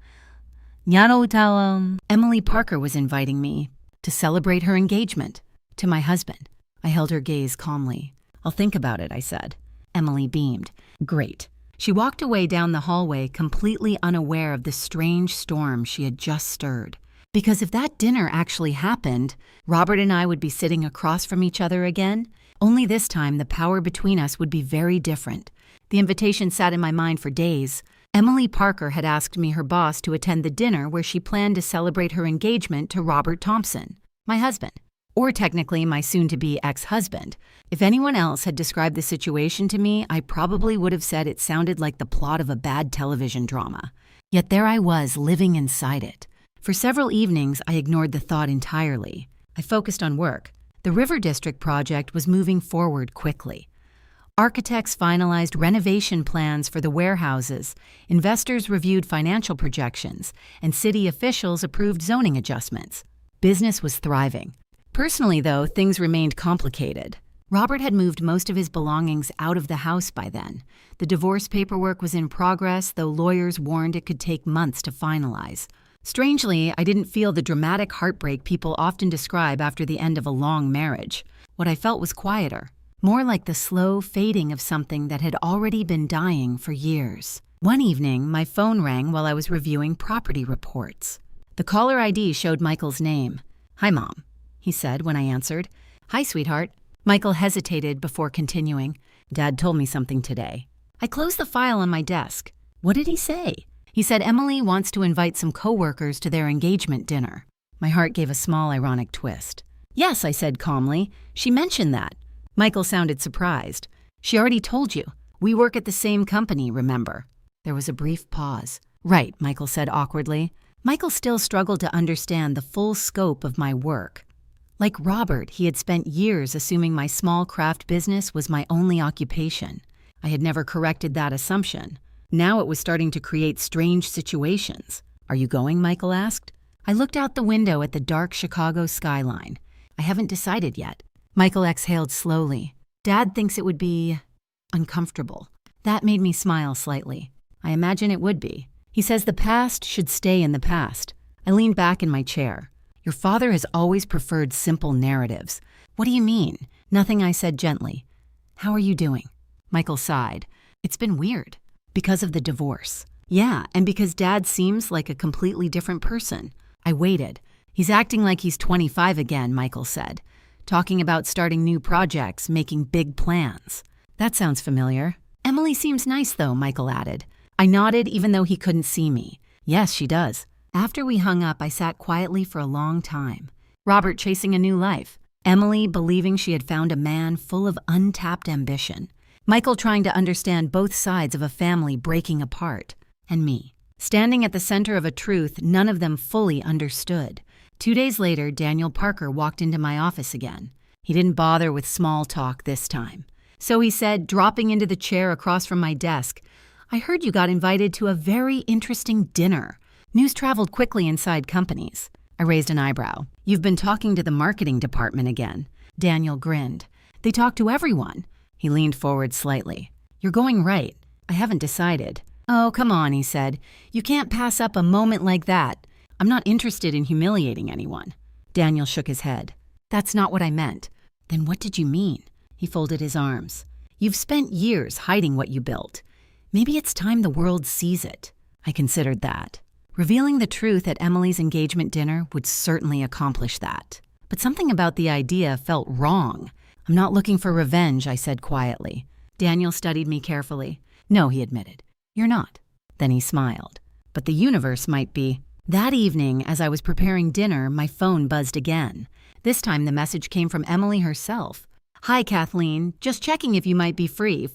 Emily Parker was inviting me to celebrate her engagement to my husband. I held her gaze calmly. I'll think about it, I said. Emily beamed. Great. She walked away down the hallway, completely unaware of the strange storm she had just stirred. Because if that dinner actually happened, Robert and I would be sitting across from each other again. Only this time, the power between us would be very different. The invitation sat in my mind for days. Emily Parker had asked me her boss to attend the dinner where she planned to celebrate her engagement to Robert Thompson, my husband, or technically my soon-to-be ex-husband. If anyone else had described the situation to me, I probably would have said it sounded like the plot of a bad television drama. Yet there I was, living inside it. For several evenings, I ignored the thought entirely. I focused on work. The River District project was moving forward quickly. Architects finalized renovation plans for the warehouses, investors reviewed financial projections, and city officials approved zoning adjustments. Business was thriving. Personally, though, things remained complicated. Robert had moved most of his belongings out of the house by then. The divorce paperwork was in progress, though lawyers warned it could take months to finalize. Strangely, I didn't feel the dramatic heartbreak people often describe after the end of a long marriage. What I felt was quieter. More like the slow fading of something that had already been dying for years. One evening, my phone rang while I was reviewing property reports. The caller ID showed Michael's name. Hi, Mom, he said when I answered. Hi, sweetheart. Michael hesitated before continuing. Dad told me something today. I closed the file on my desk. What did he say? He said Emily wants to invite some coworkers to their engagement dinner. My heart gave a small ironic twist. Yes, I said calmly. She mentioned that. Michael sounded surprised. She already told you. We work at the same company, remember? There was a brief pause. Right, Michael said awkwardly. Michael still struggled to understand the full scope of my work. Like Robert, he had spent years assuming my small craft business was my only occupation. I had never corrected that assumption. Now it was starting to create strange situations. Are you going? Michael asked. I looked out the window at the dark Chicago skyline. I haven't decided yet. Michael exhaled slowly. Dad thinks it would be uncomfortable. That made me smile slightly. I imagine it would be. He says the past should stay in the past. I leaned back in my chair. Your father has always preferred simple narratives. What do you mean? Nothing, I said gently. How are you doing? Michael sighed. It's been weird. Because of the divorce. Yeah, and because Dad seems like a completely different person. I waited. He's acting like he's 25 again, Michael said. Talking about starting new projects, making big plans. That sounds familiar. Emily seems nice, though, Michael added. I nodded even though he couldn't see me. Yes, she does. After we hung up, I sat quietly for a long time. Robert chasing a new life. Emily believing she had found a man full of untapped ambition. Michael trying to understand both sides of a family breaking apart. And me, standing at the center of a truth none of them fully understood. 2 days later, Daniel Parker walked into my office again. He didn't bother with small talk this time. So he said, dropping into the chair across from my desk, "I heard you got invited to a very interesting dinner. News traveled quickly inside companies." I raised an eyebrow. "You've been talking to the marketing department again." Daniel grinned. "They talk to everyone." He leaned forward slightly. "You're going right. I haven't decided." "Oh, come on," he said. "You can't pass up a moment like that. I'm not interested in humiliating anyone." Daniel shook his head. "That's not what I meant." "Then what did you mean?" He folded his arms. "You've spent years hiding what you built. Maybe it's time the world sees it." I considered that. Revealing the truth at Emily's engagement dinner would certainly accomplish that. But something about the idea felt wrong. "I'm not looking for revenge," I said quietly. Daniel studied me carefully. "No," he admitted. "You're not." Then he smiled. "But the universe might be." That evening, as I was preparing dinner, my phone buzzed again. This time the message came from Emily herself. "Hi, Kathleen. Just checking if you might be free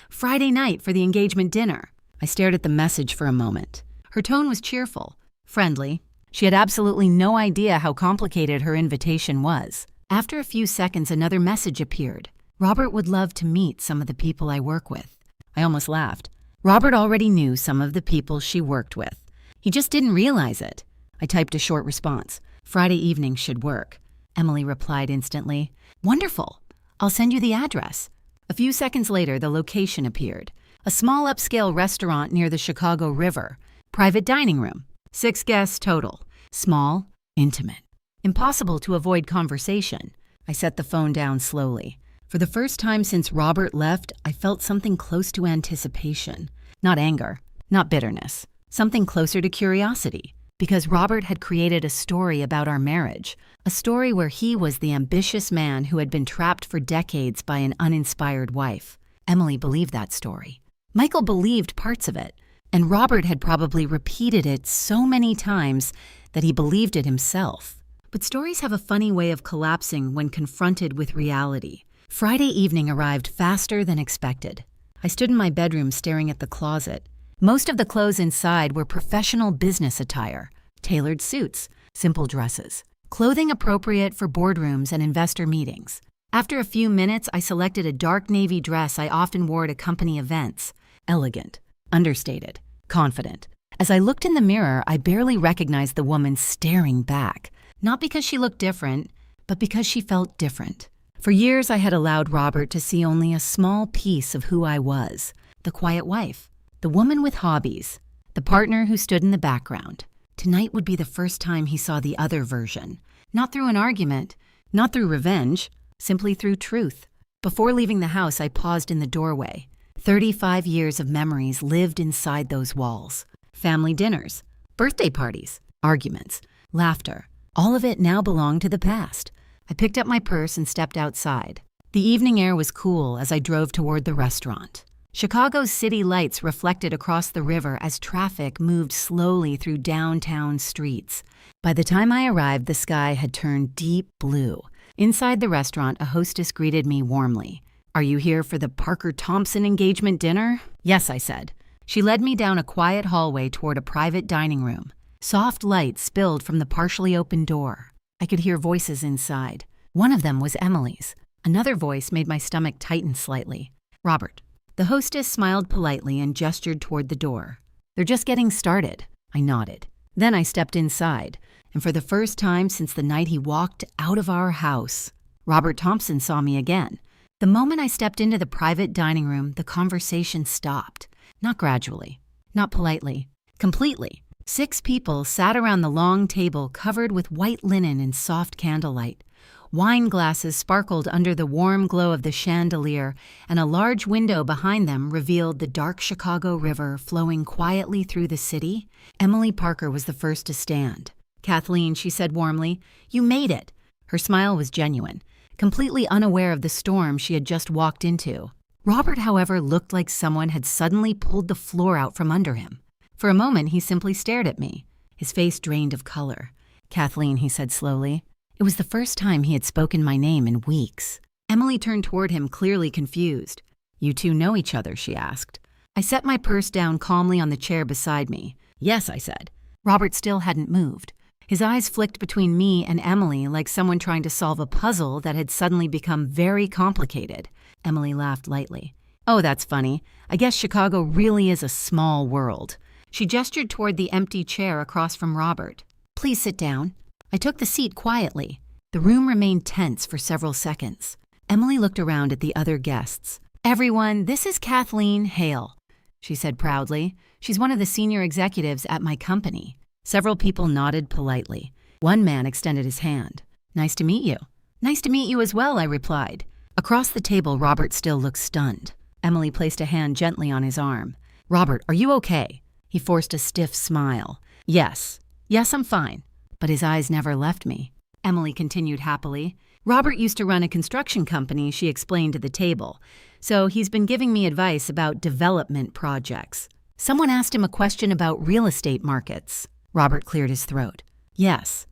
Friday night for the engagement dinner." I stared at the message for a moment. Her tone was cheerful, friendly. She had absolutely no idea how complicated her invitation was. After a few seconds, another message appeared. "Robert would love to meet some of the people I work with." I almost laughed. Robert already knew some of the people she worked with. He just didn't realize it. I typed a short response. "Friday evening should work." Emily replied instantly. "Wonderful. I'll send you the address." A few seconds later, the location appeared. A small upscale restaurant near the Chicago River. Private dining room. 6 guests total. Small, intimate. Impossible to avoid conversation. I set the phone down slowly. For the first time since Robert left, I felt something close to anticipation. Not anger, not bitterness. Something closer to curiosity. Because Robert had created a story about our marriage. A story where he was the ambitious man who had been trapped for decades by an uninspired wife. Emily believed that story. Michael believed parts of it. And Robert had probably repeated it so many times that he believed it himself. But stories have a funny way of collapsing when confronted with reality. Friday evening arrived faster than expected. I stood in my bedroom staring at the closet. Most of the clothes inside were professional business attire, tailored suits, simple dresses, clothing appropriate for boardrooms and investor meetings. After a few minutes, I selected a dark navy dress I often wore to company events. Elegant, understated, confident. As I looked in the mirror, I barely recognized the woman staring back. Not because she looked different, but because she felt different. For years, I had allowed Robert to see only a small piece of who I was. The quiet wife, the woman with hobbies, the partner who stood in the background. Tonight would be the first time he saw the other version. Not through an argument, not through revenge, simply through truth. Before leaving the house, I paused in the doorway. 35 years of memories lived inside those walls. Family dinners, birthday parties, arguments, laughter. All of it now belonged to the past. I picked up my purse and stepped outside. The evening air was cool as I drove toward the restaurant. Chicago's city lights reflected across the river as traffic moved slowly through downtown streets. By the time I arrived, the sky had turned deep blue. Inside the restaurant, a hostess greeted me warmly. "Are you here for the Parker Thompson engagement dinner?" "Yes," I said. She led me down a quiet hallway toward a private dining room. Soft light spilled from the partially open door. I could hear voices inside. One of them was Emily's. Another voice made my stomach tighten slightly. "Robert." The hostess smiled politely and gestured toward the door. "They're just getting started." I nodded. Then I stepped inside, and for the first time since the night he walked out of our house, Robert Thompson saw me again. The moment I stepped into the private dining room, the conversation stopped. Not gradually, not politely, completely. 6 people sat around the long table covered with white linen and soft candlelight. Wine glasses sparkled under the warm glow of the chandelier, and a large window behind them revealed the dark Chicago River flowing quietly through the city. Emily Parker was the first to stand. "Kathleen," she said warmly, "you made it." Her smile was genuine, completely unaware of the storm she had just walked into. Robert, however, looked like someone had suddenly pulled the floor out from under him. For a moment, he simply stared at me, his face drained of color. "Kathleen," he said slowly. It was the first time he had spoken my name in weeks. Emily turned toward him, clearly confused. "You two know each other?" she asked. I set my purse down calmly on the chair beside me. "Yes," I said. Robert still hadn't moved. His eyes flicked between me and Emily like someone trying to solve a puzzle that had suddenly become very complicated. Emily laughed lightly. Oh, that's funny. I guess Chicago really is a small world. She gestured toward the empty chair across from Robert. Please sit down. I took the seat quietly. The room remained tense for several seconds. Emily looked around at the other guests. Everyone, this is Kathleen Hale, she said proudly. She's one of the senior executives at my company. Several people nodded politely. One man extended his hand. Nice to meet you. Nice to meet you as well, I replied. Across the table, Robert still looked stunned. Emily placed a hand gently on his arm. Robert, are you okay? He forced a stiff smile. Yes, I'm fine. But his eyes never left me. Emily continued happily. Robert used to run a construction company, she explained to the table. So he's been giving me advice about development projects. Someone asked him a question about real estate markets. Robert cleared his throat. Yes.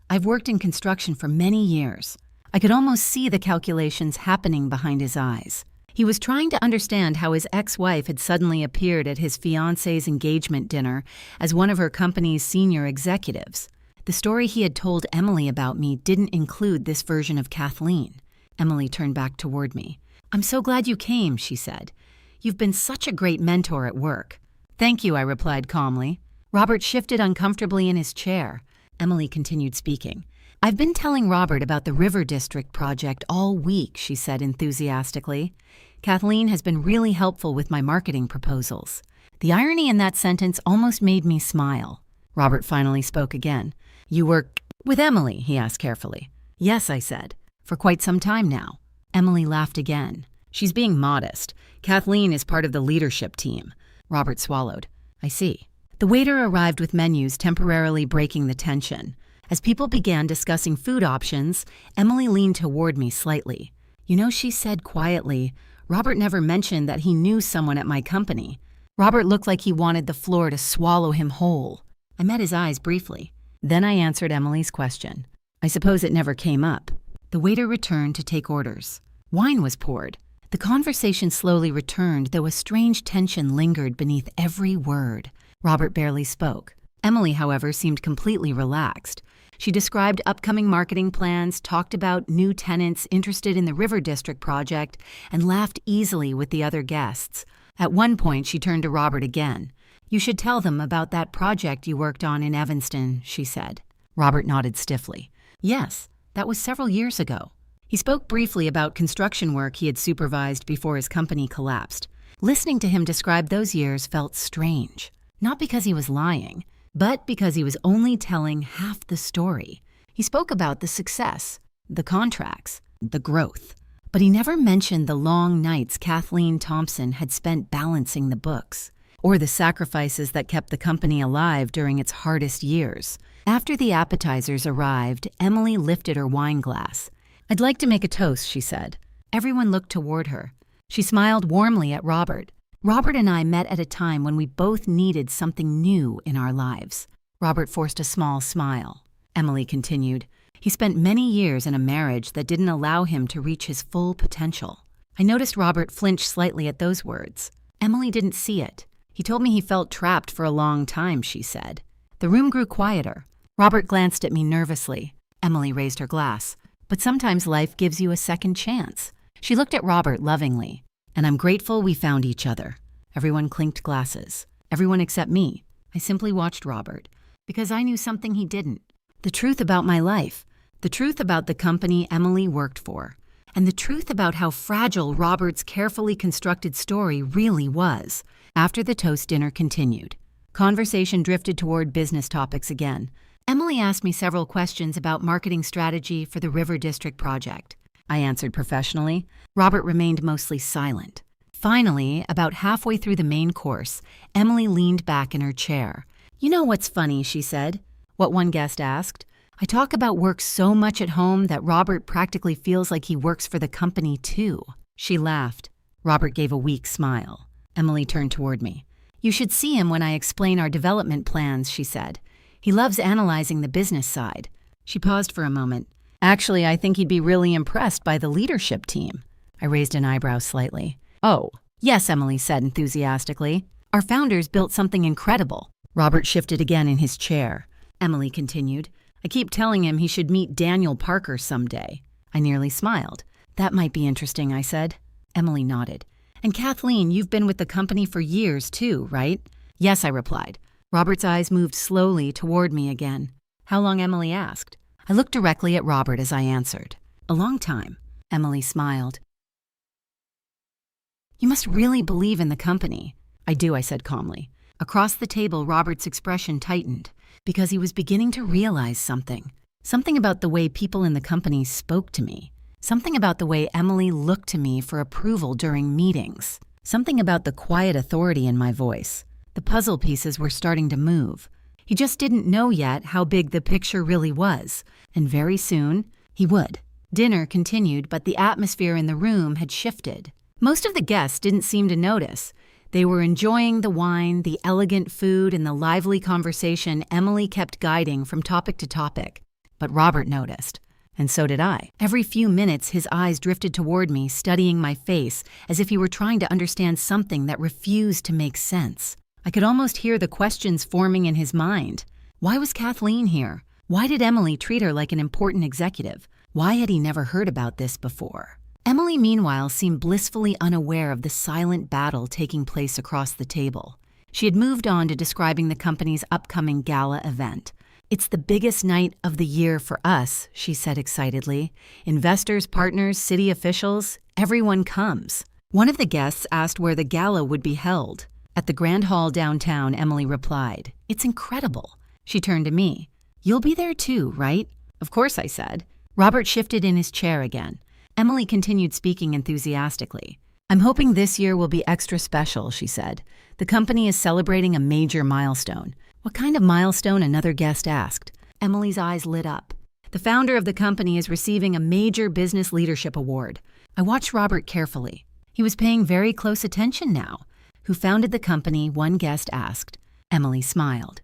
I've worked in construction for many years. I could almost see the calculations happening behind his eyes. He was trying to understand how his ex-wife had suddenly appeared at his fiancée's engagement dinner as one of her company's senior executives. The story he had told Emily about me didn't include this version of Kathleen. Emily turned back toward me. I'm so glad you came, she said. You've been such a great mentor at work. Thank you, I replied calmly. Robert shifted uncomfortably in his chair. Emily continued speaking. I've been telling Robert about the River District project all week, she said enthusiastically. Kathleen has been really helpful with my marketing proposals. The irony in that sentence almost made me smile. Robert finally spoke again. You work with Emily, he asked carefully. Yes, I said. For quite some time now. Emily laughed again. She's being modest. Kathleen is part of the leadership team. Robert swallowed. I see. The waiter arrived with menus, temporarily breaking the tension. As people began discussing food options, Emily leaned toward me slightly. You know, she said quietly, Robert never mentioned that he knew someone at my company. Robert looked like he wanted the floor to swallow him whole. I met his eyes briefly. Then I answered Emily's question. I suppose it never came up. The waiter returned to take orders. Wine was poured. The conversation slowly returned, though a strange tension lingered beneath every word. Robert barely spoke. Emily, however, seemed completely relaxed. She described upcoming marketing plans, talked about new tenants interested in the River District project, and laughed easily with the other guests. At one point, she turned to Robert again. You should tell them about that project you worked on in Evanston, she said. Robert nodded stiffly. Yes, that was several years ago. He spoke briefly about construction work he had supervised before his company collapsed. Listening to him describe those years felt strange. Not because he was lying, but because he was only telling half the story. He spoke about the success, the contracts, the growth. But he never mentioned the long nights Kathleen Thompson had spent balancing the books, or the sacrifices that kept the company alive during its hardest years. After the appetizers arrived, Emily lifted her wine glass. I'd like to make a toast, she said. Everyone looked toward her. She smiled warmly at Robert. Robert and I met at a time when we both needed something new in our lives. Robert forced a small smile. Emily continued. He spent many years in a marriage that didn't allow him to reach his full potential. I noticed Robert flinch slightly at those words. Emily didn't see it. He told me he felt trapped for a long time, she said. The room grew quieter. Robert glanced at me nervously. Emily raised her glass. But sometimes life gives you a second chance. She looked at Robert lovingly. And I'm grateful we found each other. Everyone clinked glasses. Everyone except me. I simply watched Robert, because I knew something he didn't. The truth about my life. The truth about the company Emily worked for. And the truth about how fragile Robert's carefully constructed story really was. After the toast, dinner continued. Conversation drifted toward business topics again. Emily asked me several questions about marketing strategy for the River District project. I answered professionally. Robert remained mostly silent. Finally, about halfway through the main course, Emily leaned back in her chair. You know what's funny, she said. What one guest asked. I talk about work so much at home that Robert practically feels like he works for the company too. She laughed. Robert gave a weak smile. Emily turned toward me. You should see him when I explain our development plans, she said. He loves analyzing the business side. She paused for a moment. Actually, I think he'd be really impressed by the leadership team. I raised an eyebrow slightly. Oh, yes, Emily said enthusiastically. Our founders built something incredible. Robert shifted again in his chair. Emily continued. I keep telling him he should meet Daniel Parker someday. I nearly smiled. That might be interesting, I said. Emily nodded. And Kathleen, you've been with the company for years too, right? Yes, I replied. Robert's eyes moved slowly toward me again. How long? Emily asked. I looked directly at Robert as I answered. A long time. Emily smiled. You must really believe in the company. I do, I said calmly. Across the table, Robert's expression tightened because he was beginning to realize something. Something about the way people in the company spoke to me. Something about the way Emily looked to me for approval during meetings. Something about the quiet authority in my voice. The puzzle pieces were starting to move. He just didn't know yet how big the picture really was, and very soon he would. Dinner continued, but the atmosphere in the room had shifted. Most of the guests didn't seem to notice. They were enjoying the wine, the elegant food, and the lively conversation Emily kept guiding from topic to topic. But Robert noticed, and so did I. Every few minutes, his eyes drifted toward me, studying my face, as if he were trying to understand something that refused to make sense. I could almost hear the questions forming in his mind. Why was Kathleen here? Why did Emily treat her like an important executive? Why had he never heard about this before? Emily, meanwhile, seemed blissfully unaware of the silent battle taking place across the table. She had moved on to describing the company's upcoming gala event. It's the biggest night of the year for us, she said excitedly. Investors, partners, city officials, everyone comes. One of the guests asked where the gala would be held. At the Grand Hall downtown, Emily replied. It's incredible. She turned to me. You'll be there too, right? Of course, I said. Robert shifted in his chair again. Emily continued speaking enthusiastically. I'm hoping this year will be extra special, she said. The company is celebrating a major milestone. What kind of milestone? Another guest asked. Emily's eyes lit up. The founder of the company is receiving a major business leadership award. I watched Robert carefully. He was paying very close attention now. Who founded the company? One guest asked. Emily smiled.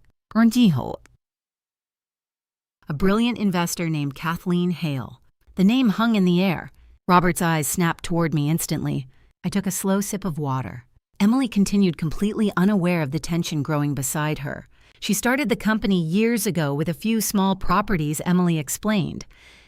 A brilliant investor named Kathleen Hale. The name hung in the air. Robert's eyes snapped toward me instantly. I took a slow sip of water. Emily continued, completely unaware of the tension growing beside her. She started the company years ago with a few small properties, Emily explained.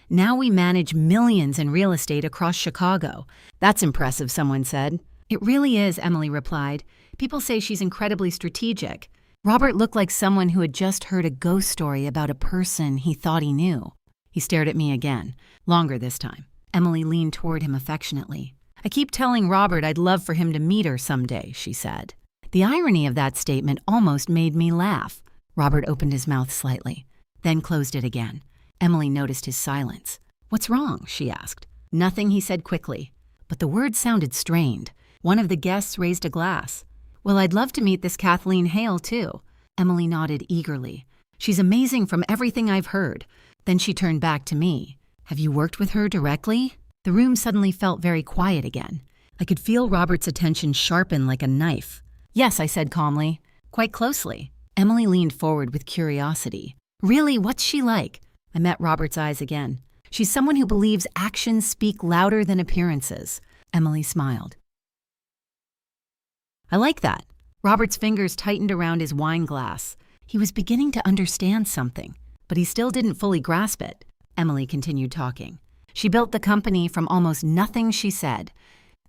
Now we manage millions in real estate across Chicago. That's impressive, someone said. It really is, Emily replied. People say she's incredibly strategic. Robert looked like someone who had just heard a ghost story about a person he thought he knew. He stared at me again, longer this time. Emily leaned toward him affectionately. I keep telling Robert I'd love for him to meet her someday, she said. The irony of that statement almost made me laugh. Robert opened his mouth slightly, then closed it again. Emily noticed his silence. What's wrong? She asked. Nothing, he said quickly. But the words sounded strained. One of the guests raised a glass. Well, I'd love to meet this Kathleen Hale, too. Emily nodded eagerly. She's amazing from everything I've heard. Then she turned back to me. Have you worked with her directly? The room suddenly felt very quiet again. I could feel Robert's attention sharpen like a knife. Yes, I said calmly. Quite closely. Emily leaned forward with curiosity. Really, what's she like? I met Robert's eyes again. She's someone who believes actions speak louder than appearances. Emily smiled. I like that. Robert's fingers tightened around his wine glass. He was beginning to understand something, but he still didn't fully grasp it. Emily continued talking. She built the company from almost nothing, she said.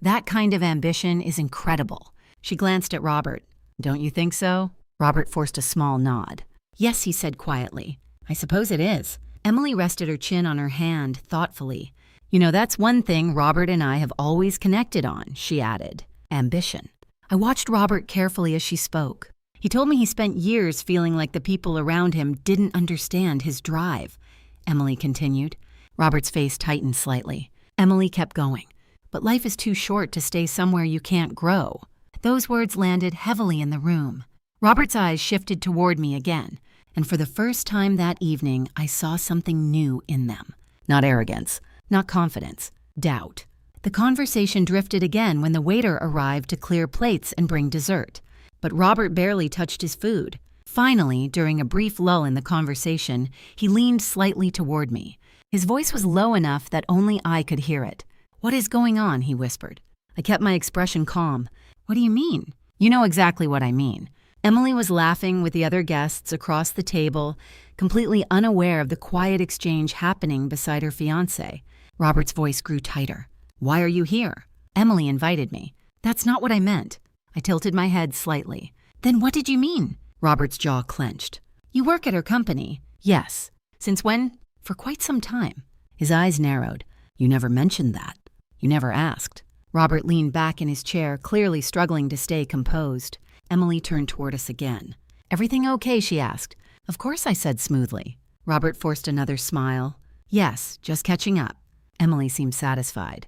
That kind of ambition is incredible. She glanced at Robert. Don't you think so? Robert forced a small nod. Yes, he said quietly. I suppose it is. Emily rested her chin on her hand thoughtfully. You know, that's one thing Robert and I have always connected on, she added. Ambition. I watched Robert carefully as she spoke. He told me he spent years feeling like the people around him didn't understand his drive. Emily continued. Robert's face tightened slightly. Emily kept going. But life is too short to stay somewhere you can't grow. Those words landed heavily in the room. Robert's eyes shifted toward me again, and for the first time that evening, I saw something new in them. Not arrogance, not confidence, doubt. The conversation drifted again when the waiter arrived to clear plates and bring dessert. But Robert barely touched his food. Finally, during a brief lull in the conversation, he leaned slightly toward me. His voice was low enough that only I could hear it. What is going on? He whispered. I kept my expression calm. What do you mean? You know exactly what I mean. Emily was laughing with the other guests across the table, completely unaware of the quiet exchange happening beside her fiancé. Robert's voice grew tighter. "Why are you here?" "Emily invited me." "That's not what I meant." I tilted my head slightly. "Then what did you mean?" Robert's jaw clenched. "You work at her company." "Yes." "Since when?" "For quite some time." His eyes narrowed. "You never mentioned that. You never asked." Robert leaned back in his chair, clearly struggling to stay composed. Emily turned toward us again. "Everything okay?" she asked. "Of course," I said smoothly. Robert forced another smile. "Yes, just catching up." Emily seemed satisfied.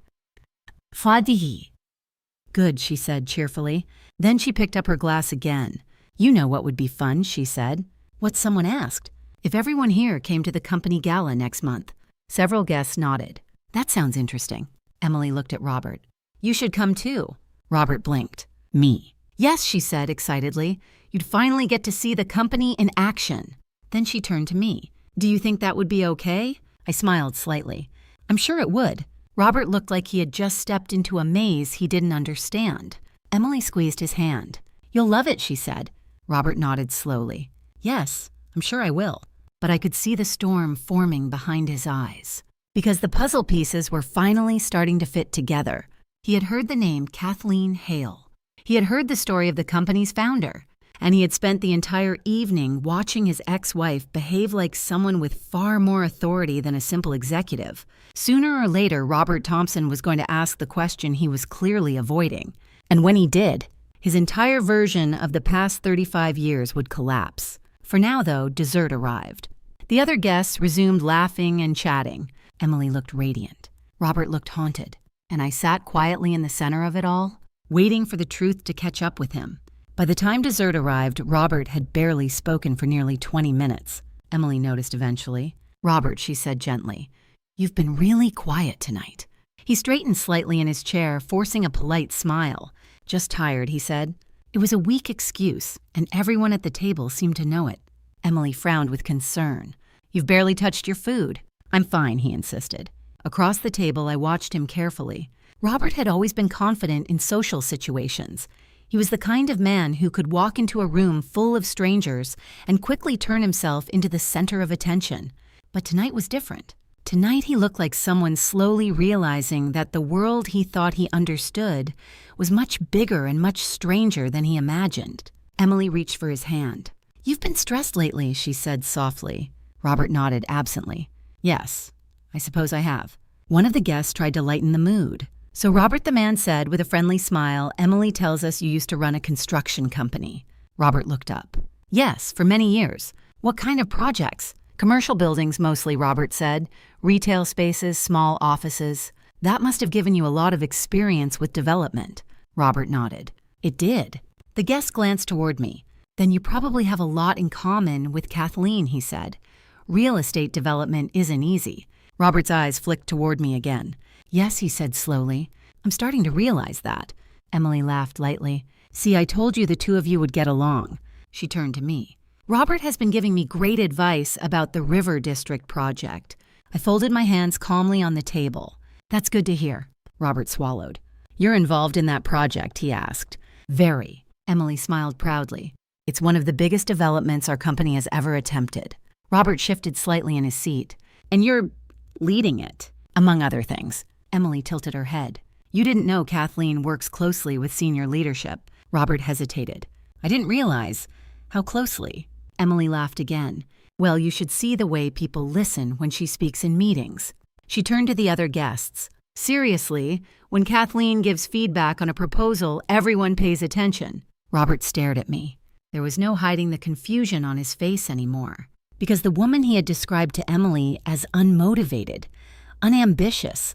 "Fadihi." "Good," she said cheerfully. Then she picked up her glass again. "You know what would be fun," she said. What someone asked. "If everyone here came to the company gala next month." Several guests nodded. "That sounds interesting." Emily looked at Robert. "You should come too." Robert blinked. "Me?" "Yes," she said excitedly. "You'd finally get to see the company in action." Then she turned to me. "Do you think that would be okay?" I smiled slightly. "I'm sure it would." Robert looked like he had just stepped into a maze he didn't understand. Emily squeezed his hand. "You'll love it," she said. Robert nodded slowly. "Yes, I'm sure I will." But I could see the storm forming behind his eyes. Because the puzzle pieces were finally starting to fit together. He had heard the name Kathleen Hale. He had heard the story of the company's founder. And he had spent the entire evening watching his ex-wife behave like someone with far more authority than a simple executive. Sooner or later, Robert Thompson was going to ask the question he was clearly avoiding. And when he did, his entire version of the past 35 years would collapse. For now, though, dessert arrived. The other guests resumed laughing and chatting. Emily looked radiant. Robert looked haunted. And I sat quietly in the center of it all, waiting for the truth to catch up with him. By the time dessert arrived, Robert had barely spoken for nearly 20 minutes. Emily noticed eventually. "Robert," she said gently, "you've been really quiet tonight." He straightened slightly in his chair, forcing a polite smile. "Just tired," he said. It was a weak excuse, and everyone at the table seemed to know it. Emily frowned with concern. "You've barely touched your food." "I'm fine," he insisted. Across the table, I watched him carefully. Robert had always been confident in social situations. He was the kind of man who could walk into a room full of strangers and quickly turn himself into the center of attention. But tonight was different. Tonight he looked like someone slowly realizing that the world he thought he understood was much bigger and much stranger than he imagined. Emily reached for his hand. "You've been stressed lately," she said softly. Robert nodded absently. "Yes, I suppose I have." One of the guests tried to lighten the mood. "So Robert the man said with a friendly smile, Emily tells us you used to run a construction company." Robert looked up. "Yes, for many years." "What kind of projects?" "Commercial buildings mostly," Robert said. "Retail spaces, small offices." "That must have given you a lot of experience with development." Robert nodded. "It did." The guest glanced toward me. "Then you probably have a lot in common with Kathleen," he said. "Real estate development isn't easy." Robert's eyes flicked toward me again. "Yes," he said slowly. "I'm starting to realize that." Emily laughed lightly. "See, I told you the two of you would get along." She turned to me. "Robert has been giving me great advice about the River District project." I folded my hands calmly on the table. "That's good to hear." Robert swallowed. "You're involved in that project?" he asked. "Very." Emily smiled proudly. "It's one of the biggest developments our company has ever attempted." Robert shifted slightly in his seat. "And you're leading it, among other things." Emily tilted her head. "You didn't know Kathleen works closely with senior leadership." Robert hesitated. "I didn't realize. How closely?" Emily laughed again. "Well, you should see the way people listen when she speaks in meetings." She turned to the other guests. "Seriously, when Kathleen gives feedback on a proposal, everyone pays attention." Robert stared at me. There was no hiding the confusion on his face anymore. Because the woman he had described to Emily as unmotivated, unambitious,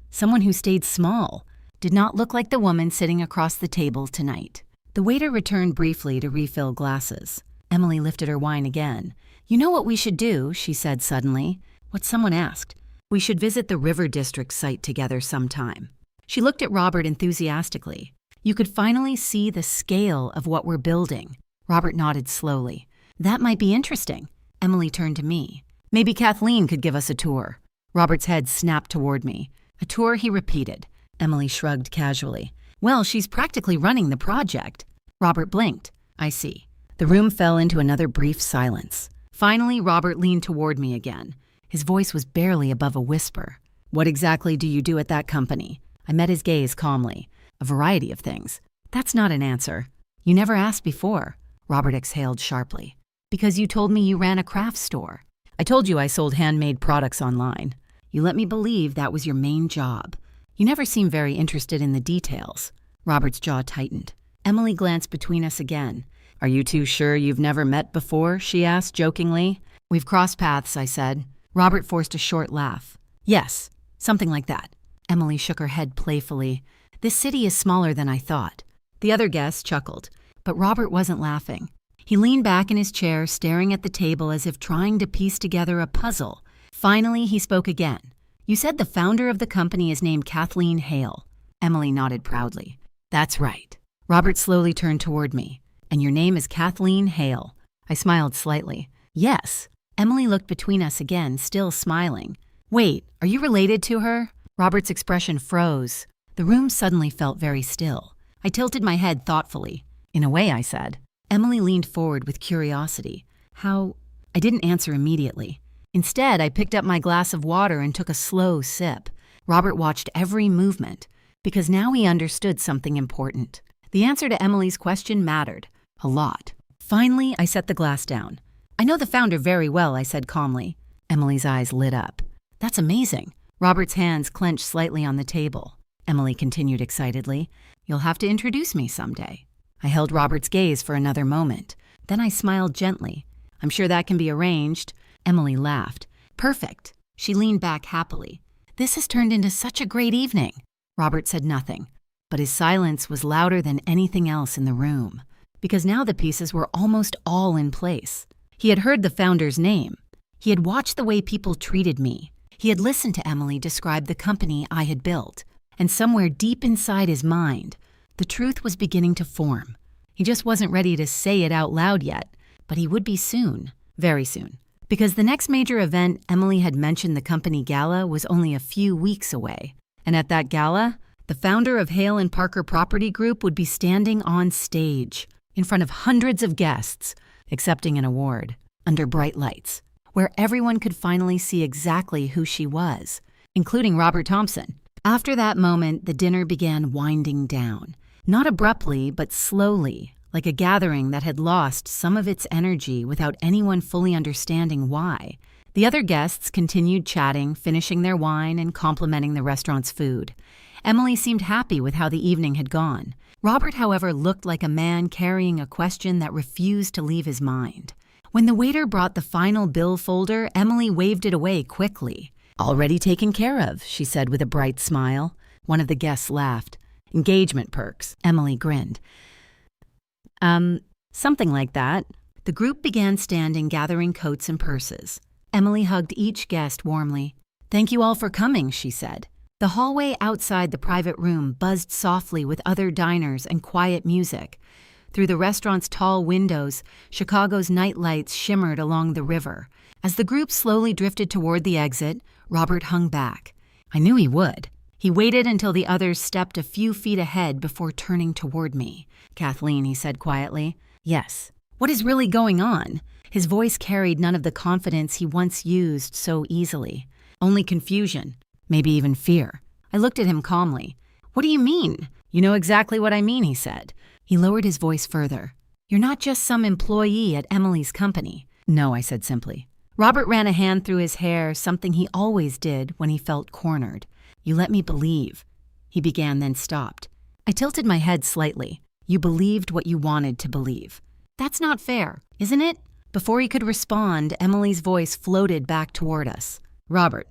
someone who stayed small, did not look like the woman sitting across the table tonight. The waiter returned briefly to refill glasses. Emily lifted her wine again. "You know what we should do?" she said suddenly. What someone asked. "We should visit the River District site together sometime." She looked at Robert enthusiastically. "You could finally see the scale of what we're building." Robert nodded slowly. "That might be interesting." Emily turned to me. "Maybe Kathleen could give us a tour." Robert's head snapped toward me. "A tour," he repeated. Emily shrugged casually. "Well, she's practically running the project." Robert blinked. "I see." The room fell into another brief silence. Finally, Robert leaned toward me again. His voice was barely above a whisper. "What exactly do you do at that company?" I met his gaze calmly. "A variety of things." "That's not an answer." "You never asked before." Robert exhaled sharply. "Because you told me you ran a craft store." "I told you I sold handmade products online." "You let me believe that was your main job." "You never seem very interested in the details." Robert's jaw tightened. Emily glanced between us again. "Are you two sure you've never met before?" she asked jokingly. "We've crossed paths," I said. Robert forced a short laugh. "Yes, something like that." Emily shook her head playfully. "This city is smaller than I thought." The other guests chuckled, but Robert wasn't laughing. He leaned back in his chair, staring at the table as if trying to piece together a puzzle. Finally, he spoke again. "You said the founder of the company is named Kathleen Hale." Emily nodded proudly. "That's right." Robert slowly turned toward me. "And your name is Kathleen Hale." I smiled slightly. "Yes." Emily looked between us again, still smiling. "Wait, are you related to her?" Robert's expression froze. The room suddenly felt very still. I tilted my head thoughtfully. "In a way," I said. Emily leaned forward with curiosity. "How?" I didn't answer immediately. Instead, I picked up my glass of water and took a slow sip. Robert watched every movement, because now he understood something important. The answer to Emily's question mattered. A lot. Finally, I set the glass down. "I know the founder very well," I said calmly. Emily's eyes lit up. "That's amazing." Robert's hands clenched slightly on the table. Emily continued excitedly. "You'll have to introduce me someday." I held Robert's gaze for another moment. Then I smiled gently. "I'm sure that can be arranged." Emily laughed. "Perfect." She leaned back happily. "This has turned into such a great evening." Robert said nothing, but his silence was louder than anything else in the room, because now the pieces were almost all in place. He had heard the founder's name. He had watched the way people treated me. He had listened to Emily describe the company I had built. And somewhere deep inside his mind, the truth was beginning to form. He just wasn't ready to say it out loud yet, but he would be soon, very soon. Because the next major event Emily had mentioned, the company gala, was only a few weeks away. And at that gala, the founder of Hale and Parker Property Group would be standing on stage, in front of hundreds of guests, accepting an award, under bright lights, where everyone could finally see exactly who she was, including Robert Thompson. After that moment, the dinner began winding down. Not abruptly, but slowly, like a gathering that had lost some of its energy without anyone fully understanding why. The other guests continued chatting, finishing their wine and complimenting the restaurant's food. Emily seemed happy with how the evening had gone. Robert, however, looked like a man carrying a question that refused to leave his mind. When the waiter brought the final bill folder, Emily waved it away quickly. "Already taken care of," she said with a bright smile. One of the guests laughed. "Engagement perks." Emily grinned. Something like that." The group began standing, gathering coats and purses. Emily hugged each guest warmly. "Thank you all for coming," she said. The hallway outside the private room buzzed softly with other diners and quiet music. Through the restaurant's tall windows, Chicago's night lights shimmered along the river. As the group slowly drifted toward the exit, Robert hung back. I knew he would. He waited until the others stepped a few feet ahead before turning toward me. "Kathleen," he said quietly. "Yes." "What is really going on?" His voice carried none of the confidence he once used so easily. Only confusion, maybe even fear. I looked at him calmly. "What do you mean?" "You know exactly what I mean," he said. He lowered his voice further. "You're not just some employee at Emily's company." "No," I said simply. Robert ran a hand through his hair, something he always did when he felt cornered. "You let me believe," he began, then stopped. I tilted my head slightly. "You believed what you wanted to believe." "That's not fair, isn't it?" Before he could respond, Emily's voice floated back toward us. "Robert,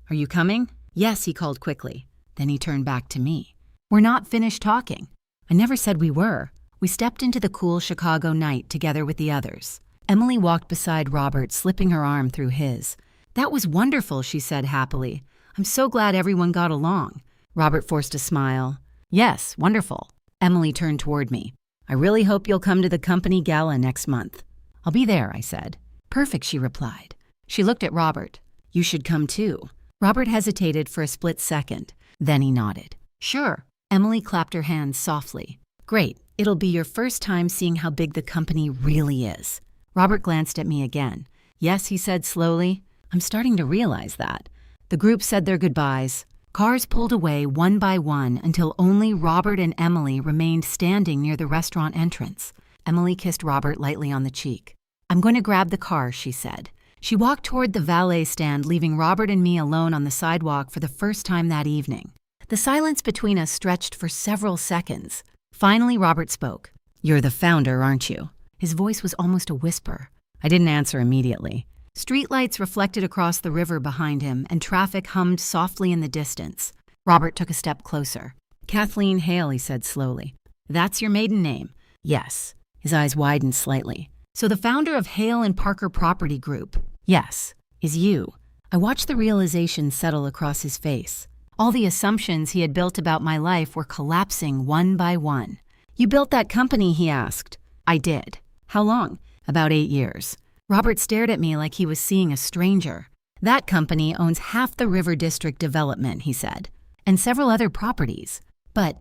are you coming?" "Yes," he called quickly. Then he turned back to me. "We're not finished talking." I never said we were. We stepped into the cool Chicago night together with the others. Emily walked beside Robert, slipping her arm through his. "That was wonderful," she said happily. "I'm so glad everyone got along." Robert forced a smile. "Yes, wonderful." Emily turned toward me. "I really hope you'll come to the company gala next month." "I'll be there," I said. "Perfect," she replied. She looked at Robert. "You should come too." Robert hesitated for a split second. Then he nodded. "Sure." Emily clapped her hands softly. "Great. It'll be your first time seeing how big the company really is." Robert glanced at me again. "Yes," he said slowly. "I'm starting to realize that." The group said their goodbyes. Cars pulled away one by one until only Robert and Emily remained standing near the restaurant entrance. Emily kissed Robert lightly on the cheek. "I'm going to grab the car," she said. She walked toward the valet stand, leaving Robert and me alone on the sidewalk for the first time that evening. The silence between us stretched for several seconds. Finally, Robert spoke. "You're the founder, aren't you?" His voice was almost a whisper. I didn't answer immediately. Streetlights reflected across the river behind him, and traffic hummed softly in the distance. Robert took a step closer. "Kathleen Hale," he said slowly. "That's your maiden name?" "Yes." His eyes widened slightly. "So the founder of Hale and Parker Property Group?" "Yes." "Is you." I watched the realization settle across his face. All the assumptions he had built about my life were collapsing one by one. "You built that company?" he asked. "I did." "How long?" "About 8 years." Robert stared at me like he was seeing a stranger. "That company owns half the River District development," he said, "and several other properties. But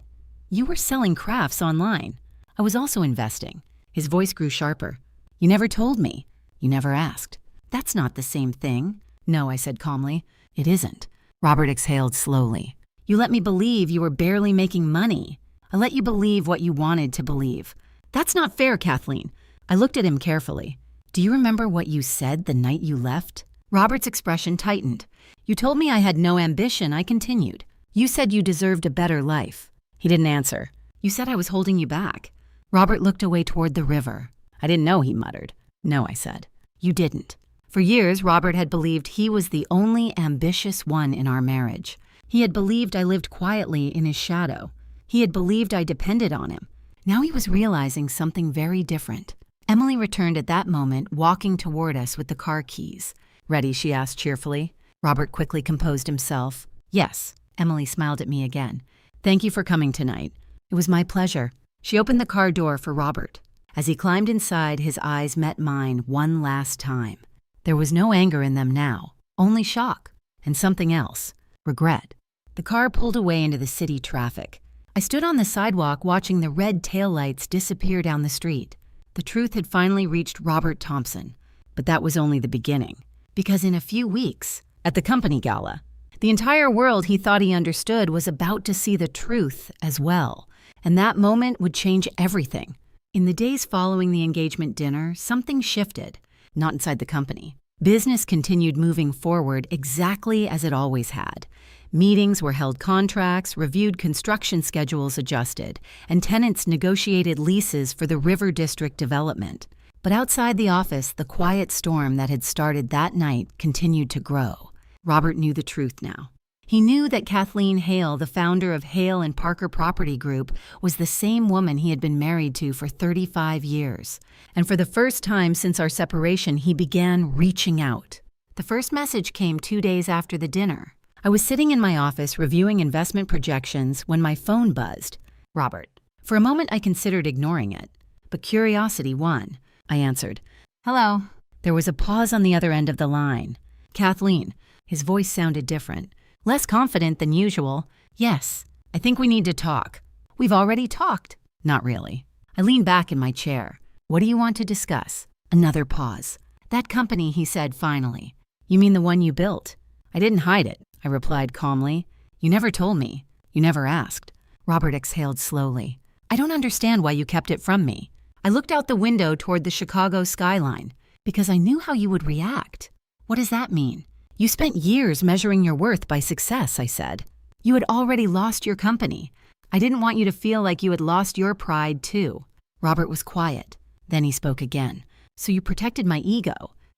you were selling crafts online." "I was also investing." His voice grew sharper. "You never told me. You never asked." "That's not the same thing." "No," I said calmly. "It isn't." Robert exhaled slowly. "You let me believe you were barely making money. I let you believe what you wanted to believe." "That's not fair, Kathleen." I looked at him carefully. "Do you remember what you said the night you left?" Robert's expression tightened. "You told me I had no ambition," I continued. "You said you deserved a better life." He didn't answer. "You said I was holding you back." Robert looked away toward the river. "I didn't know," he muttered. "No," I said. "You didn't." For years, Robert had believed he was the only ambitious one in our marriage. He had believed I lived quietly in his shadow. He had believed I depended on him. Now he was realizing something very different. Emily returned at that moment, walking toward us with the car keys. "Ready?" she asked cheerfully. Robert quickly composed himself. "Yes." Emily smiled at me again. "Thank you for coming tonight." "It was my pleasure." She opened the car door for Robert. As he climbed inside, his eyes met mine one last time. There was no anger in them now, only shock, and something else, regret. The car pulled away into the city traffic. I stood on the sidewalk watching the red taillights disappear down the street. The truth had finally reached Robert Thompson, but that was only the beginning. Because in a few weeks, at the company gala, the entire world he thought he understood was about to see the truth as well, and that moment would change everything. In the days following the engagement dinner, something shifted. Not inside the company. Business continued moving forward exactly as it always had. Meetings were held, contracts, reviewed, construction schedules adjusted, and tenants negotiated leases for the River District development. But outside the office, the quiet storm that had started that night continued to grow. Robert knew the truth now. He knew that Kathleen Hale, the founder of Hale and Parker Property Group, was the same woman he had been married to for 35 years. And for the first time since our separation, he began reaching out. The first message came 2 days after the dinner. I was sitting in my office reviewing investment projections when my phone buzzed. "Robert." For a moment, I considered ignoring it, but curiosity won. I answered. "Hello." There was a pause on the other end of the line. "Kathleen." His voice sounded different. Less confident than usual. "Yes, I think we need to talk." "We've already talked." "Not really." I leaned back in my chair. "What do you want to discuss?" Another pause. "That company," he said finally. "You mean the one you built?" "I didn't hide it," I replied calmly. "You never told me. You never asked." Robert exhaled slowly. "I don't understand why you kept it from me." I looked out the window toward the Chicago skyline. "Because I knew how you would react." "What does that mean?" "You spent years measuring your worth by success," I said. "You had already lost your company. I didn't want you to feel like you had lost your pride, too." Robert was quiet. Then he spoke again. "So you protected my ego."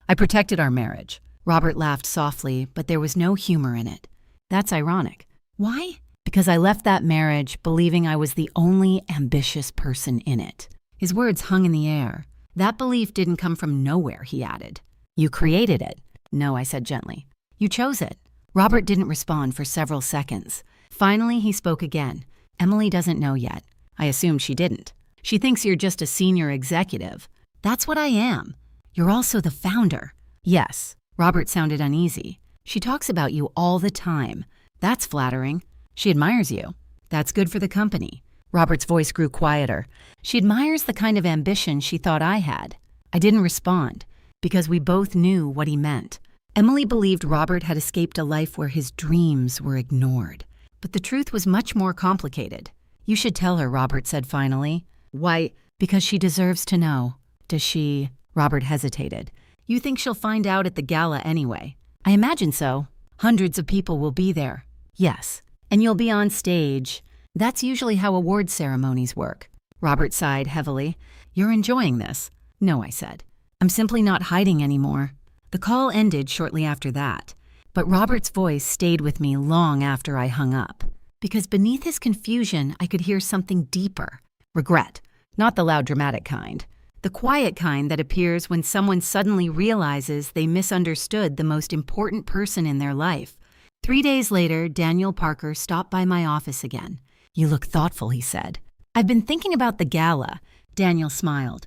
"I protected our marriage." Robert laughed softly, but there was no humor in it. "That's ironic." "Why?" "Because I left that marriage believing I was the only ambitious person in it." His words hung in the air. "That belief didn't come from nowhere," he added. "You created it." "No," I said gently. "You chose it." Robert didn't respond for several seconds. Finally, he spoke again. "Emily doesn't know yet. I assumed she didn't. She thinks you're just a senior executive." "That's what I am." "You're also the founder." "Yes." Robert sounded uneasy. "She talks about you all the time." "That's flattering." "She admires you." "That's good for the company." Robert's voice grew quieter. She admires the kind of ambition she thought I had. I didn't respond, because we both knew what he meant. Emily believed Robert had escaped a life where his dreams were ignored. But the truth was much more complicated. You should tell her, Robert said finally. Why? Because she deserves to know. Does she? Robert hesitated. You think she'll find out at the gala anyway? I imagine so. Hundreds of people will be there. Yes. And you'll be on stage. That's usually how award ceremonies work. Robert sighed heavily. You're enjoying this? No, I said. I'm simply not hiding anymore. The call ended shortly after that, but Robert's voice stayed with me long after I hung up. Because beneath his confusion, I could hear something deeper. Regret. Not the loud dramatic kind. The quiet kind that appears when someone suddenly realizes they misunderstood the most important person in their life. 3 days later, Daniel Parker stopped by my office again. You look thoughtful, he said. I've been thinking about the gala. Daniel smiled.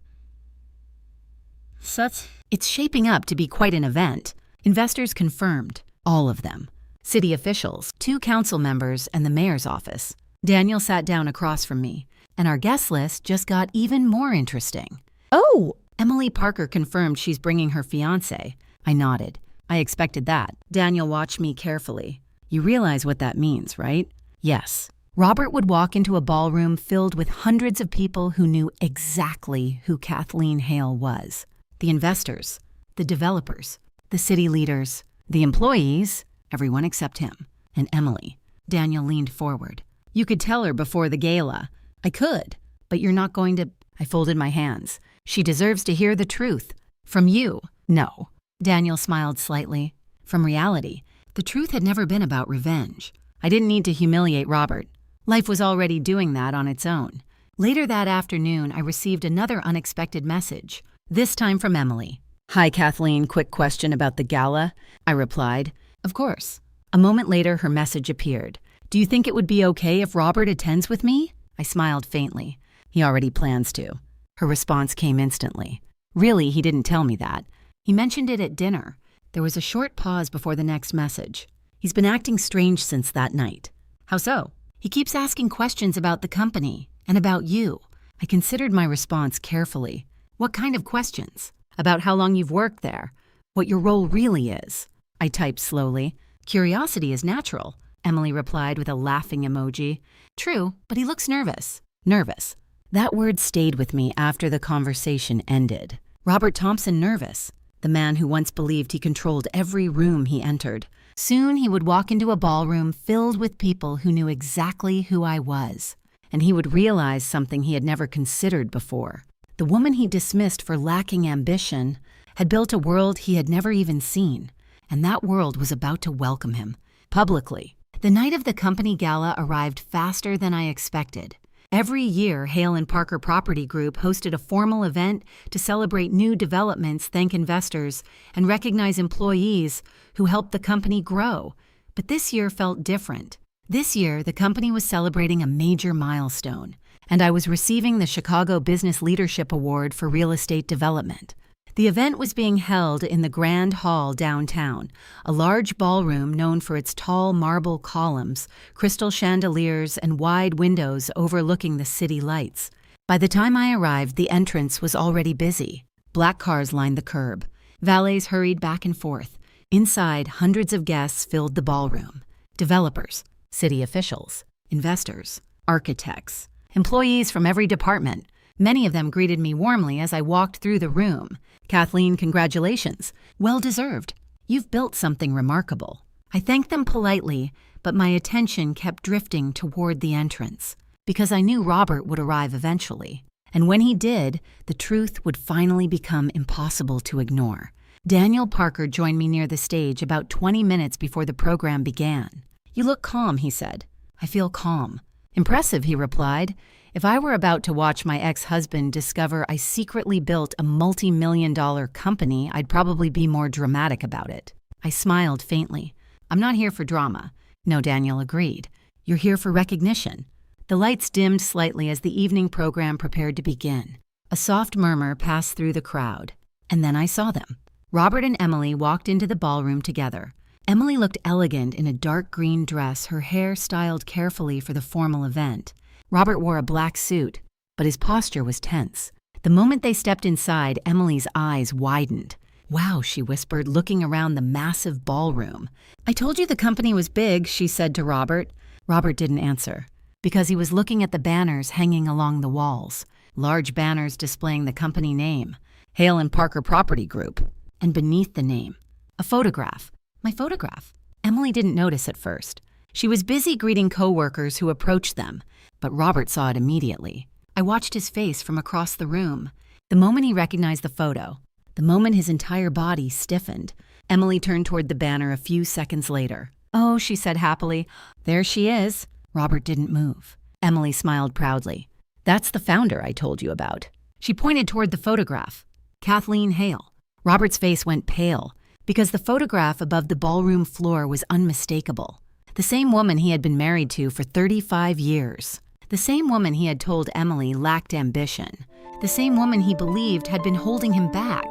It's shaping up to be quite an event. Investors confirmed. All of them. City officials, 2 council members, and the mayor's office. Daniel sat down across from me, and our guest list just got even more interesting. Oh! Emily Parker confirmed she's bringing her fiancé. I nodded. I expected that. Daniel watched me carefully. You realize what that means, right? Yes. Robert would walk into a ballroom filled with hundreds of people who knew exactly who Kathleen Hale was. The investors, the developers, the city leaders, the employees, everyone except him, and Emily. Daniel leaned forward. You could tell her before the gala. I could, but you're not going to... I folded my hands. She deserves to hear the truth. From you. No. Daniel smiled slightly. From reality. The truth had never been about revenge. I didn't need to humiliate Robert. Life was already doing that on its own. Later that afternoon, I received another unexpected message, this time from Emily. Hi, Kathleen, quick question about the gala. I replied, of course. A moment later, her message appeared. Do you think it would be okay if Robert attends with me? I smiled faintly. He already plans to. Her response came instantly. Really, he didn't tell me that. He mentioned it at dinner. There was a short pause before the next message. He's been acting strange since that night. How so? He keeps asking questions about the company and about you. I considered my response carefully. What kind of questions? About how long you've worked there? What your role really is? I typed slowly. Curiosity is natural, Emily replied with a laughing emoji. True, but he looks nervous. Nervous. That word stayed with me after the conversation ended. Robert Thompson nervous. The man who once believed he controlled every room he entered. Soon he would walk into a ballroom filled with people who knew exactly who I was. And he would realize something he had never considered before. The woman he dismissed for lacking ambition had built a world he had never even seen. And that world was about to welcome him. Publicly. The night of the company gala arrived faster than I expected. Every year, Hale and Parker Property Group hosted a formal event to celebrate new developments, thank investors, and recognize employees who helped the company grow. But this year felt different. This year, the company was celebrating a major milestone, and I was receiving the Chicago Business Leadership Award for Real Estate Development. The event was being held in the Grand Hall downtown, a large ballroom known for its tall marble columns, crystal chandeliers, and wide windows overlooking the city lights. By the time I arrived, the entrance was already busy. Black cars lined the curb. Valets hurried back and forth. Inside, hundreds of guests filled the ballroom. Developers, city officials, investors, architects, employees from every department. Many of them greeted me warmly as I walked through the room. Kathleen, congratulations. Well deserved. You've built something remarkable. I thanked them politely, but my attention kept drifting toward the entrance, because I knew Robert would arrive eventually. And when he did, the truth would finally become impossible to ignore. Daniel Parker joined me near the stage about 20 minutes before the program began. You look calm, he said. I feel calm. Impressive, he replied. If I were about to watch my ex-husband discover I secretly built a multi-million-dollar company, I'd probably be more dramatic about it. I smiled faintly. I'm not here for drama. No, Daniel agreed. You're here for recognition. The lights dimmed slightly as the evening program prepared to begin. A soft murmur passed through the crowd. And then I saw them. Robert and Emily walked into the ballroom together. Emily looked elegant in a dark green dress, her hair styled carefully for the formal event. Robert wore a black suit, but his posture was tense. The moment they stepped inside, Emily's eyes widened. "Wow," she whispered, looking around the massive ballroom. "I told you the company was big," she said to Robert. Robert didn't answer, because he was looking at the banners hanging along the walls. Large banners displaying the company name, Hale and Parker Property Group, and beneath the name, a photograph. My photograph. Emily didn't notice at first. She was busy greeting coworkers who approached them, but Robert saw it immediately. I watched his face from across the room. The moment he recognized the photo, the moment his entire body stiffened, Emily turned toward the banner a few seconds later. "Oh," she said happily, "there she is." Robert didn't move. Emily smiled proudly. "That's the founder I told you about." She pointed toward the photograph. Kathleen Hale. Robert's face went pale, because the photograph above the ballroom floor was unmistakable. The same woman he had been married to for 35 years. The same woman he had told Emily lacked ambition. The same woman he believed had been holding him back.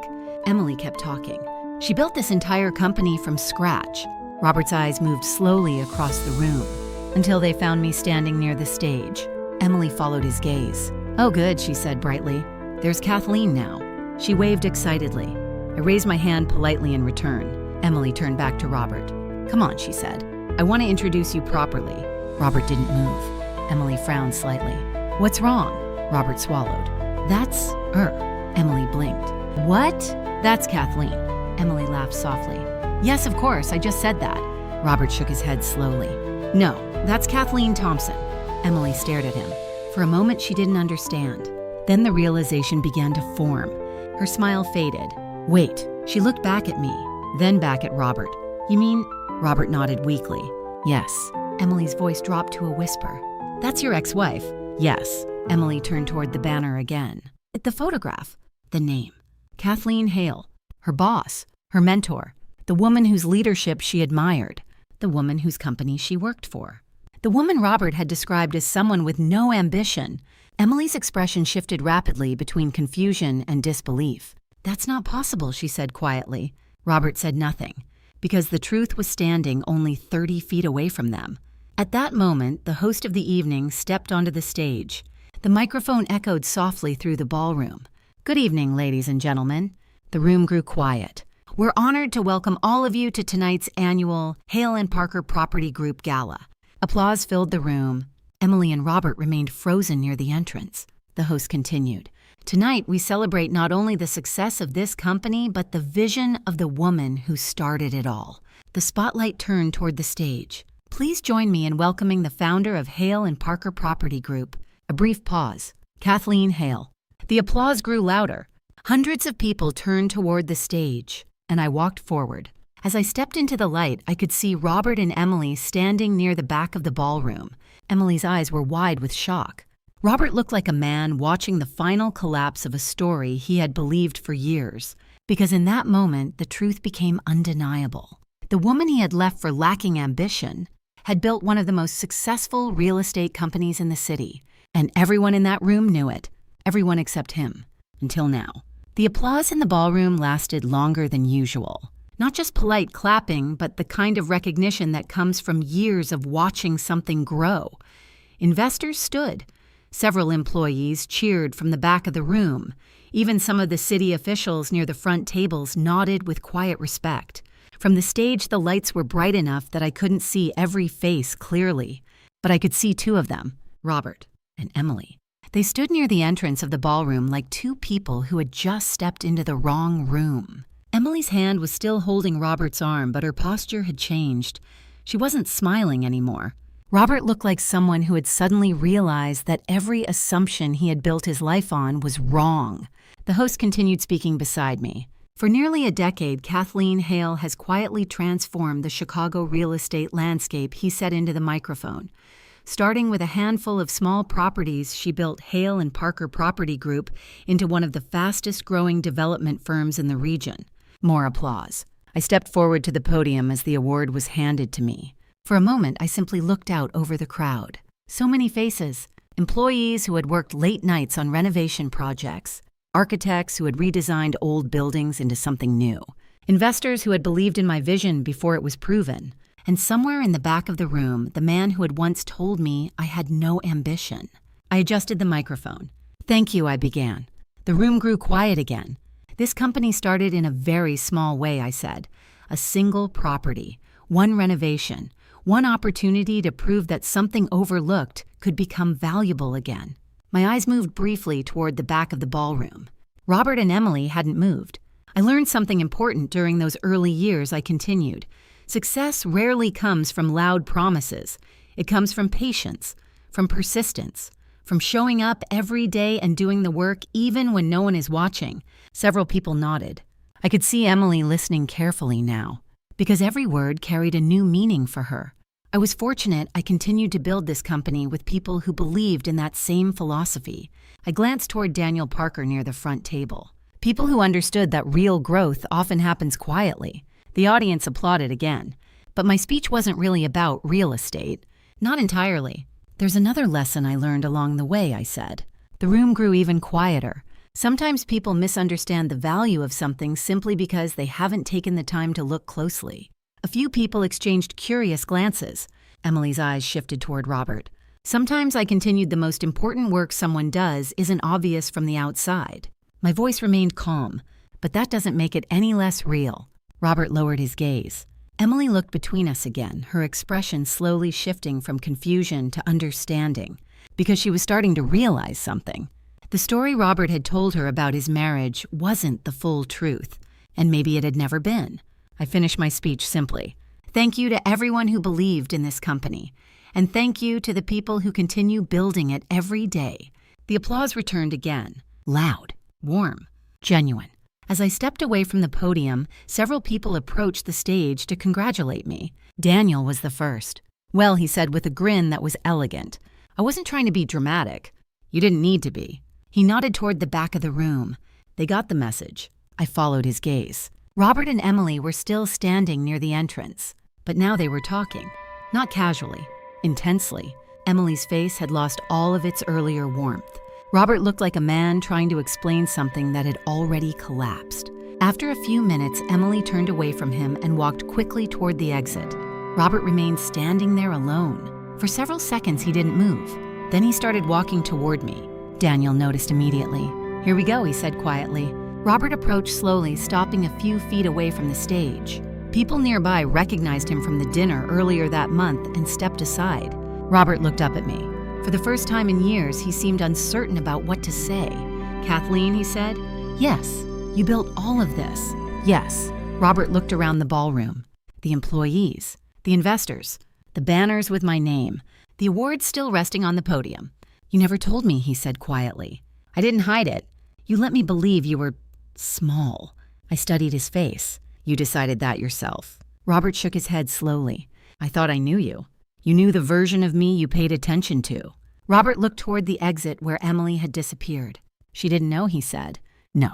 Emily kept talking. "She built this entire company from scratch." Robert's eyes moved slowly across the room until they found me standing near the stage. Emily followed his gaze. "Oh, good," she said brightly. "There's Kathleen now." She waved excitedly. I raised my hand politely in return. Emily turned back to Robert. "Come on," she said. "I want to introduce you properly." Robert didn't move. Emily frowned slightly. "What's wrong?" Robert swallowed. "That's her." Emily blinked. "What?" "That's Kathleen." Emily laughed softly. "Yes, of course, I just said that." Robert shook his head slowly. "No, that's Kathleen Thompson." Emily stared at him. For a moment, she didn't understand. Then the realization began to form. Her smile faded. "Wait." She looked back at me, then back at Robert. "You mean?" Robert nodded weakly. "Yes." Emily's voice dropped to a whisper. "That's your ex-wife?" "Yes." Emily turned toward the banner again. The photograph. The name. Kathleen Hale. Her boss. Her mentor. The woman whose leadership she admired. The woman whose company she worked for. The woman Robert had described as someone with no ambition. Emily's expression shifted rapidly between confusion and disbelief. "That's not possible," she said quietly. Robert said nothing, because the truth was standing only 30 feet away from them. At that moment, the host of the evening stepped onto the stage. The microphone echoed softly through the ballroom. "Good evening, ladies and gentlemen." The room grew quiet. "We're honored to welcome all of you to tonight's annual Hale and Parker Property Group Gala." Applause filled the room. Emily and Robert remained frozen near the entrance. The host continued. "Tonight, we celebrate not only the success of this company, but the vision of the woman who started it all." The spotlight turned toward the stage. "Please join me in welcoming the founder of Hale and Parker Property Group." A brief pause. Kathleen Hale. The applause grew louder. Hundreds of people turned toward the stage, and I walked forward. As I stepped into the light, I could see Robert and Emily standing near the back of the ballroom. Emily's eyes were wide with shock. Robert looked like a man watching the final collapse of a story he had believed for years, because in that moment, the truth became undeniable. The woman he had left for lacking ambition had built one of the most successful real estate companies in the city, and everyone in that room knew it, everyone except him, until now. The applause in the ballroom lasted longer than usual. Not just polite clapping, but the kind of recognition that comes from years of watching something grow. Investors stood. Several employees cheered from the back of the room. Even some of the city officials near the front tables nodded with quiet respect. From the stage, the lights were bright enough that I couldn't see every face clearly, but I could see two of them, Robert and Emily. They stood near the entrance of the ballroom like two people who had just stepped into the wrong room. Emily's hand was still holding Robert's arm, but her posture had changed. She wasn't smiling anymore. Robert looked like someone who had suddenly realized that every assumption he had built his life on was wrong. The host continued speaking beside me. For nearly a decade, Kathleen Hale has quietly transformed the Chicago real estate landscape, he said into the microphone. Starting with a handful of small properties, she built Hale and Parker Property Group into one of the fastest-growing development firms in the region. More applause. I stepped forward to the podium as the award was handed to me. For a moment, I simply looked out over the crowd. So many faces. Employees who had worked late nights on renovation projects. Architects who had redesigned old buildings into something new. Investors who had believed in my vision before it was proven. And somewhere in the back of the room, the man who had once told me I had no ambition. I adjusted the microphone. "Thank you," I began. The room grew quiet again. "This company started in a very small way," I said. "A single property, one renovation, one opportunity to prove that something overlooked could become valuable again." My eyes moved briefly toward the back of the ballroom. Robert and Emily hadn't moved. "I learned something important during those early years," I continued. "Success rarely comes from loud promises. It comes from patience, from persistence, from showing up every day and doing the work even when no one is watching." Several people nodded. I could see Emily listening carefully now, because every word carried a new meaning for her. I was fortunate I continued to build this company with people who believed in that same philosophy. I glanced toward Daniel Parker near the front table. People who understood that real growth often happens quietly. The audience applauded again. But my speech wasn't really about real estate. Not entirely. "There's another lesson I learned along the way," I said. The room grew even quieter. Sometimes people misunderstand the value of something simply because they haven't taken the time to look closely. A few people exchanged curious glances. Emily's eyes shifted toward Robert. "Sometimes," I continued, "the most important work someone does isn't obvious from the outside." My voice remained calm, but that doesn't make it any less real. Robert lowered his gaze. Emily looked between us again, her expression slowly shifting from confusion to understanding, because she was starting to realize something. The story Robert had told her about his marriage wasn't the full truth, and maybe it had never been. I finished my speech simply. "Thank you to everyone who believed in this company, and thank you to the people who continue building it every day." The applause returned again, loud, warm, genuine. As I stepped away from the podium, several people approached the stage to congratulate me. Daniel was the first. "Well," he said with a grin that was elegant. "I wasn't trying to be dramatic. You didn't need to be." He nodded toward the back of the room. They got the message. I followed his gaze. Robert and Emily were still standing near the entrance, but now they were talking. Not casually, intensely. Emily's face had lost all of its earlier warmth. Robert looked like a man trying to explain something that had already collapsed. After a few minutes, Emily turned away from him and walked quickly toward the exit. Robert remained standing there alone. For several seconds, he didn't move. Then he started walking toward me. Daniel noticed immediately. "Here we go," he said quietly. Robert approached slowly, stopping a few feet away from the stage. People nearby recognized him from the dinner earlier that month and stepped aside. Robert looked up at me. For the first time in years, he seemed uncertain about what to say. "Kathleen," he said. "Yes, you built all of this." "Yes." Robert looked around the ballroom. The employees, the investors, the banners with my name, the awards still resting on the podium. "You never told me," he said quietly. "I didn't hide it. You let me believe you were small." I studied his face. "You decided that yourself." Robert shook his head slowly. "I thought I knew you. You knew the version of me you paid attention to." Robert looked toward the exit where Emily had disappeared. "She didn't know," he said. "No.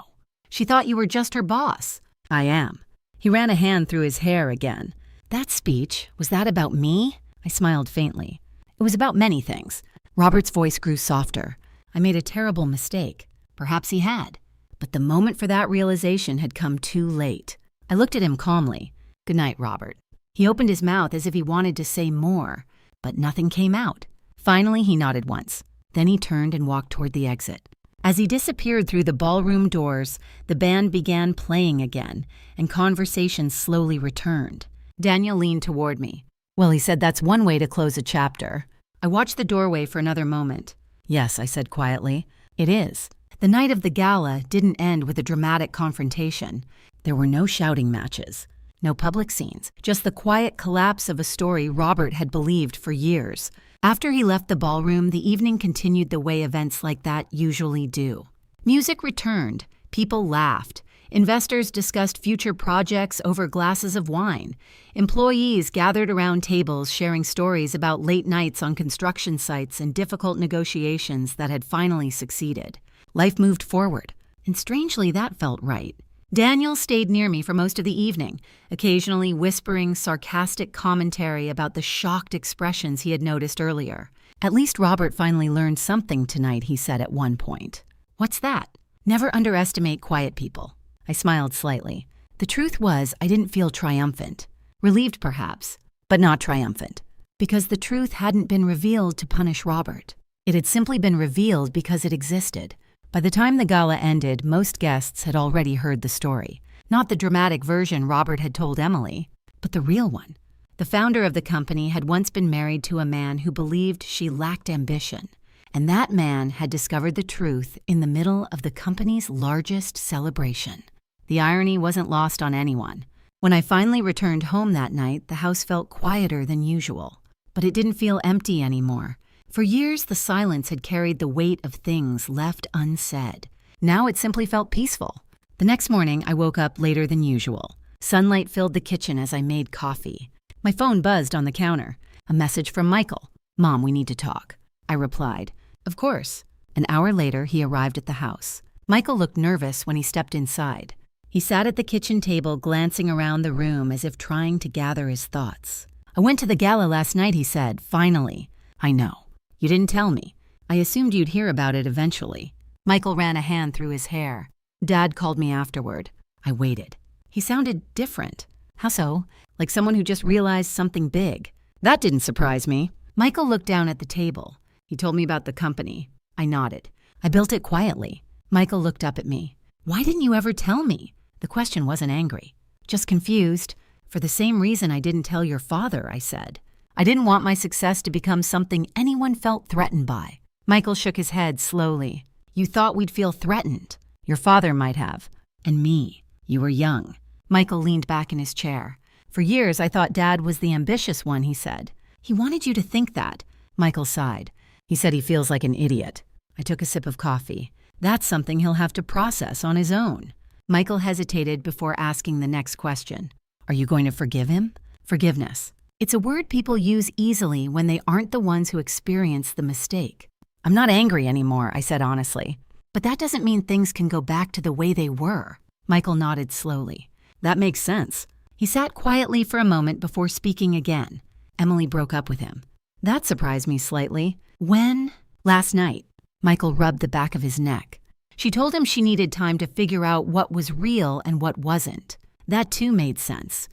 She thought you were just her boss." "I am." He ran a hand through his hair again. "That speech, was that about me?" I smiled faintly. "It was about many things." Robert's voice grew softer. "I made a terrible mistake. Perhaps he had. But the moment for that realization had come too late." I looked at him calmly. "Good night, Robert." He opened his mouth as if he wanted to say more, but nothing came out. Finally, he nodded once. Then he turned and walked toward the exit. As he disappeared through the ballroom doors, the band began playing again, and conversation slowly returned. Daniel leaned toward me. "Well," he said, "that's one way to close a chapter." I watched the doorway for another moment. "Yes," I said quietly, "it is." The night of the gala didn't end with a dramatic confrontation. There were no shouting matches, no public scenes, just the quiet collapse of a story Robert had believed for years. After he left the ballroom, the evening continued the way events like that usually do. Music returned, people laughed, investors discussed future projects over glasses of wine, employees gathered around tables sharing stories about late nights on construction sites and difficult negotiations that had finally succeeded. Life moved forward, and strangely that felt right. Daniel stayed near me for most of the evening, occasionally whispering sarcastic commentary about the shocked expressions he had noticed earlier. "At least Robert finally learned something tonight," he said at one point. "What's that?" "Never underestimate quiet people." I smiled slightly. The truth was, I didn't feel triumphant. Relieved perhaps, but not triumphant, because the truth hadn't been revealed to punish Robert. It had simply been revealed because it existed. By the time the gala ended, most guests had already heard the story. Not the dramatic version Robert had told Emily, but the real one. The founder of the company had once been married to a man who believed she lacked ambition, and that man had discovered the truth in the middle of the company's largest celebration. The irony wasn't lost on anyone. When I finally returned home that night, the house felt quieter than usual, but it didn't feel empty anymore. For years, the silence had carried the weight of things left unsaid. Now it simply felt peaceful. The next morning, I woke up later than usual. Sunlight filled the kitchen as I made coffee. My phone buzzed on the counter. A message from Michael. "Mom, we need to talk." I replied, "Of course." An hour later, he arrived at the house. Michael looked nervous when he stepped inside. He sat at the kitchen table, glancing around the room as if trying to gather his thoughts. "I went to the gala last night," he said, finally. "I know. You didn't tell me. I assumed you'd hear about it eventually." Michael ran a hand through his hair. "Dad called me afterward." I waited. He sounded different. "How so? Like someone who just realized something big." "That didn't surprise me." Michael looked down at the table. "He told me about the company." I nodded. "I built it quietly." Michael looked up at me. "Why didn't you ever tell me?" The question wasn't angry, just confused. "For the same reason I didn't tell your father," I said. "I didn't want my success to become something anyone felt threatened by." Michael shook his head slowly. "You thought we'd feel threatened. Your father might have. And me. You were young." Michael leaned back in his chair. "For years, I thought Dad was the ambitious one," he said. "He wanted you to think that." Michael sighed. "He said he feels like an idiot." I took a sip of coffee. "That's something he'll have to process on his own." Michael hesitated before asking the next question. "Are you going to forgive him?" Forgiveness. It's a word people use easily when they aren't the ones who experience the mistake. "I'm not angry anymore," I said honestly. "But that doesn't mean things can go back to the way they were." Michael nodded slowly. "That makes sense." He sat quietly for a moment before speaking again. "Emily broke up with him." That surprised me slightly. "When?" "Last night." Michael rubbed the back of his neck. "She told him she needed time to figure out what was real and what wasn't." That too made sense.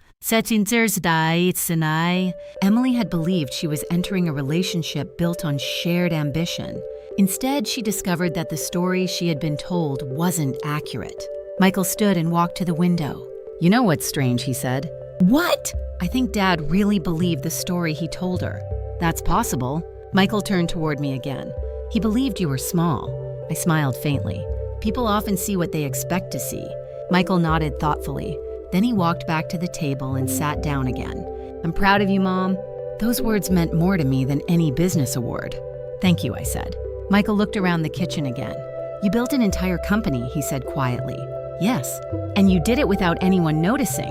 Emily had believed she was entering a relationship built on shared ambition. Instead, she discovered that the story she had been told wasn't accurate. Michael stood and walked to the window. "You know what's strange," he said. "What?" "I think Dad really believed the story he told her." "That's possible." Michael turned toward me again. "He believed you were small." I smiled faintly. "People often see what they expect to see." Michael nodded thoughtfully. Then he walked back to the table and sat down again. "I'm proud of you, Mom." Those words meant more to me than any business award. "Thank you," I said. Michael looked around the kitchen again. "You built an entire company," he said quietly. "Yes, and you did it without anyone noticing."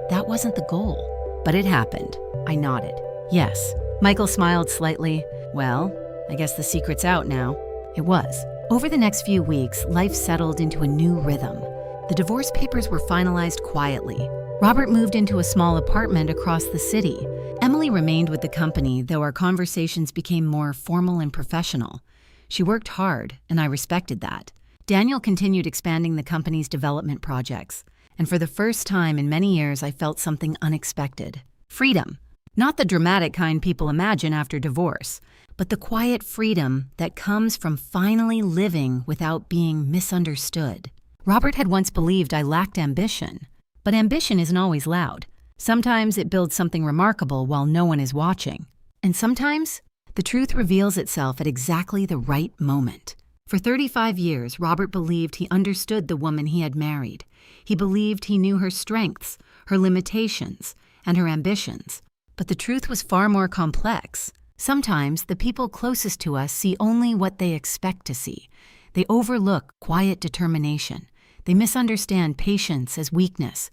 "That wasn't the goal." "But it happened." I nodded. "Yes." Michael smiled slightly. "Well, I guess the secret's out now." It was. Over the next few weeks, life settled into a new rhythm. The divorce papers were finalized quietly. Robert moved into a small apartment across the city. Emily remained with the company, though our conversations became more formal and professional. She worked hard, and I respected that. Daniel continued expanding the company's development projects, and for the first time in many years, I felt something unexpected. Freedom. Not the dramatic kind people imagine after divorce, but the quiet freedom that comes from finally living without being misunderstood. Robert had once believed I lacked ambition, but ambition isn't always loud. Sometimes it builds something remarkable while no one is watching. And sometimes the truth reveals itself at exactly the right moment. For 35 years, Robert believed he understood the woman he had married. He believed he knew her strengths, her limitations, and her ambitions. But the truth was far more complex. Sometimes the people closest to us see only what they expect to see. They overlook quiet determination. They misunderstand patience as weakness.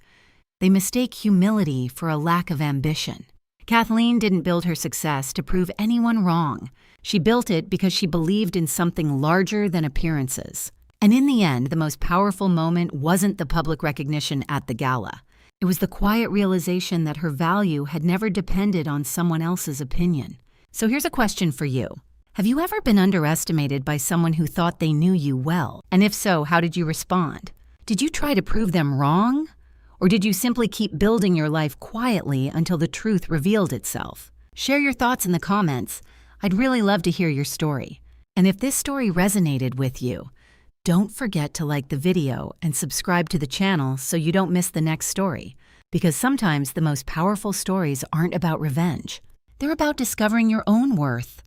They mistake humility for a lack of ambition. Kathleen didn't build her success to prove anyone wrong. She built it because she believed in something larger than appearances. And in the end, the most powerful moment wasn't the public recognition at the gala. It was the quiet realization that her value had never depended on someone else's opinion. So here's a question for you. Have you ever been underestimated by someone who thought they knew you well? And if so, how did you respond? Did you try to prove them wrong? Or did you simply keep building your life quietly until the truth revealed itself? Share your thoughts in the comments. I'd really love to hear your story. And if this story resonated with you, don't forget to like the video and subscribe to the channel so you don't miss the next story. Because sometimes the most powerful stories aren't about revenge. They're about discovering your own worth.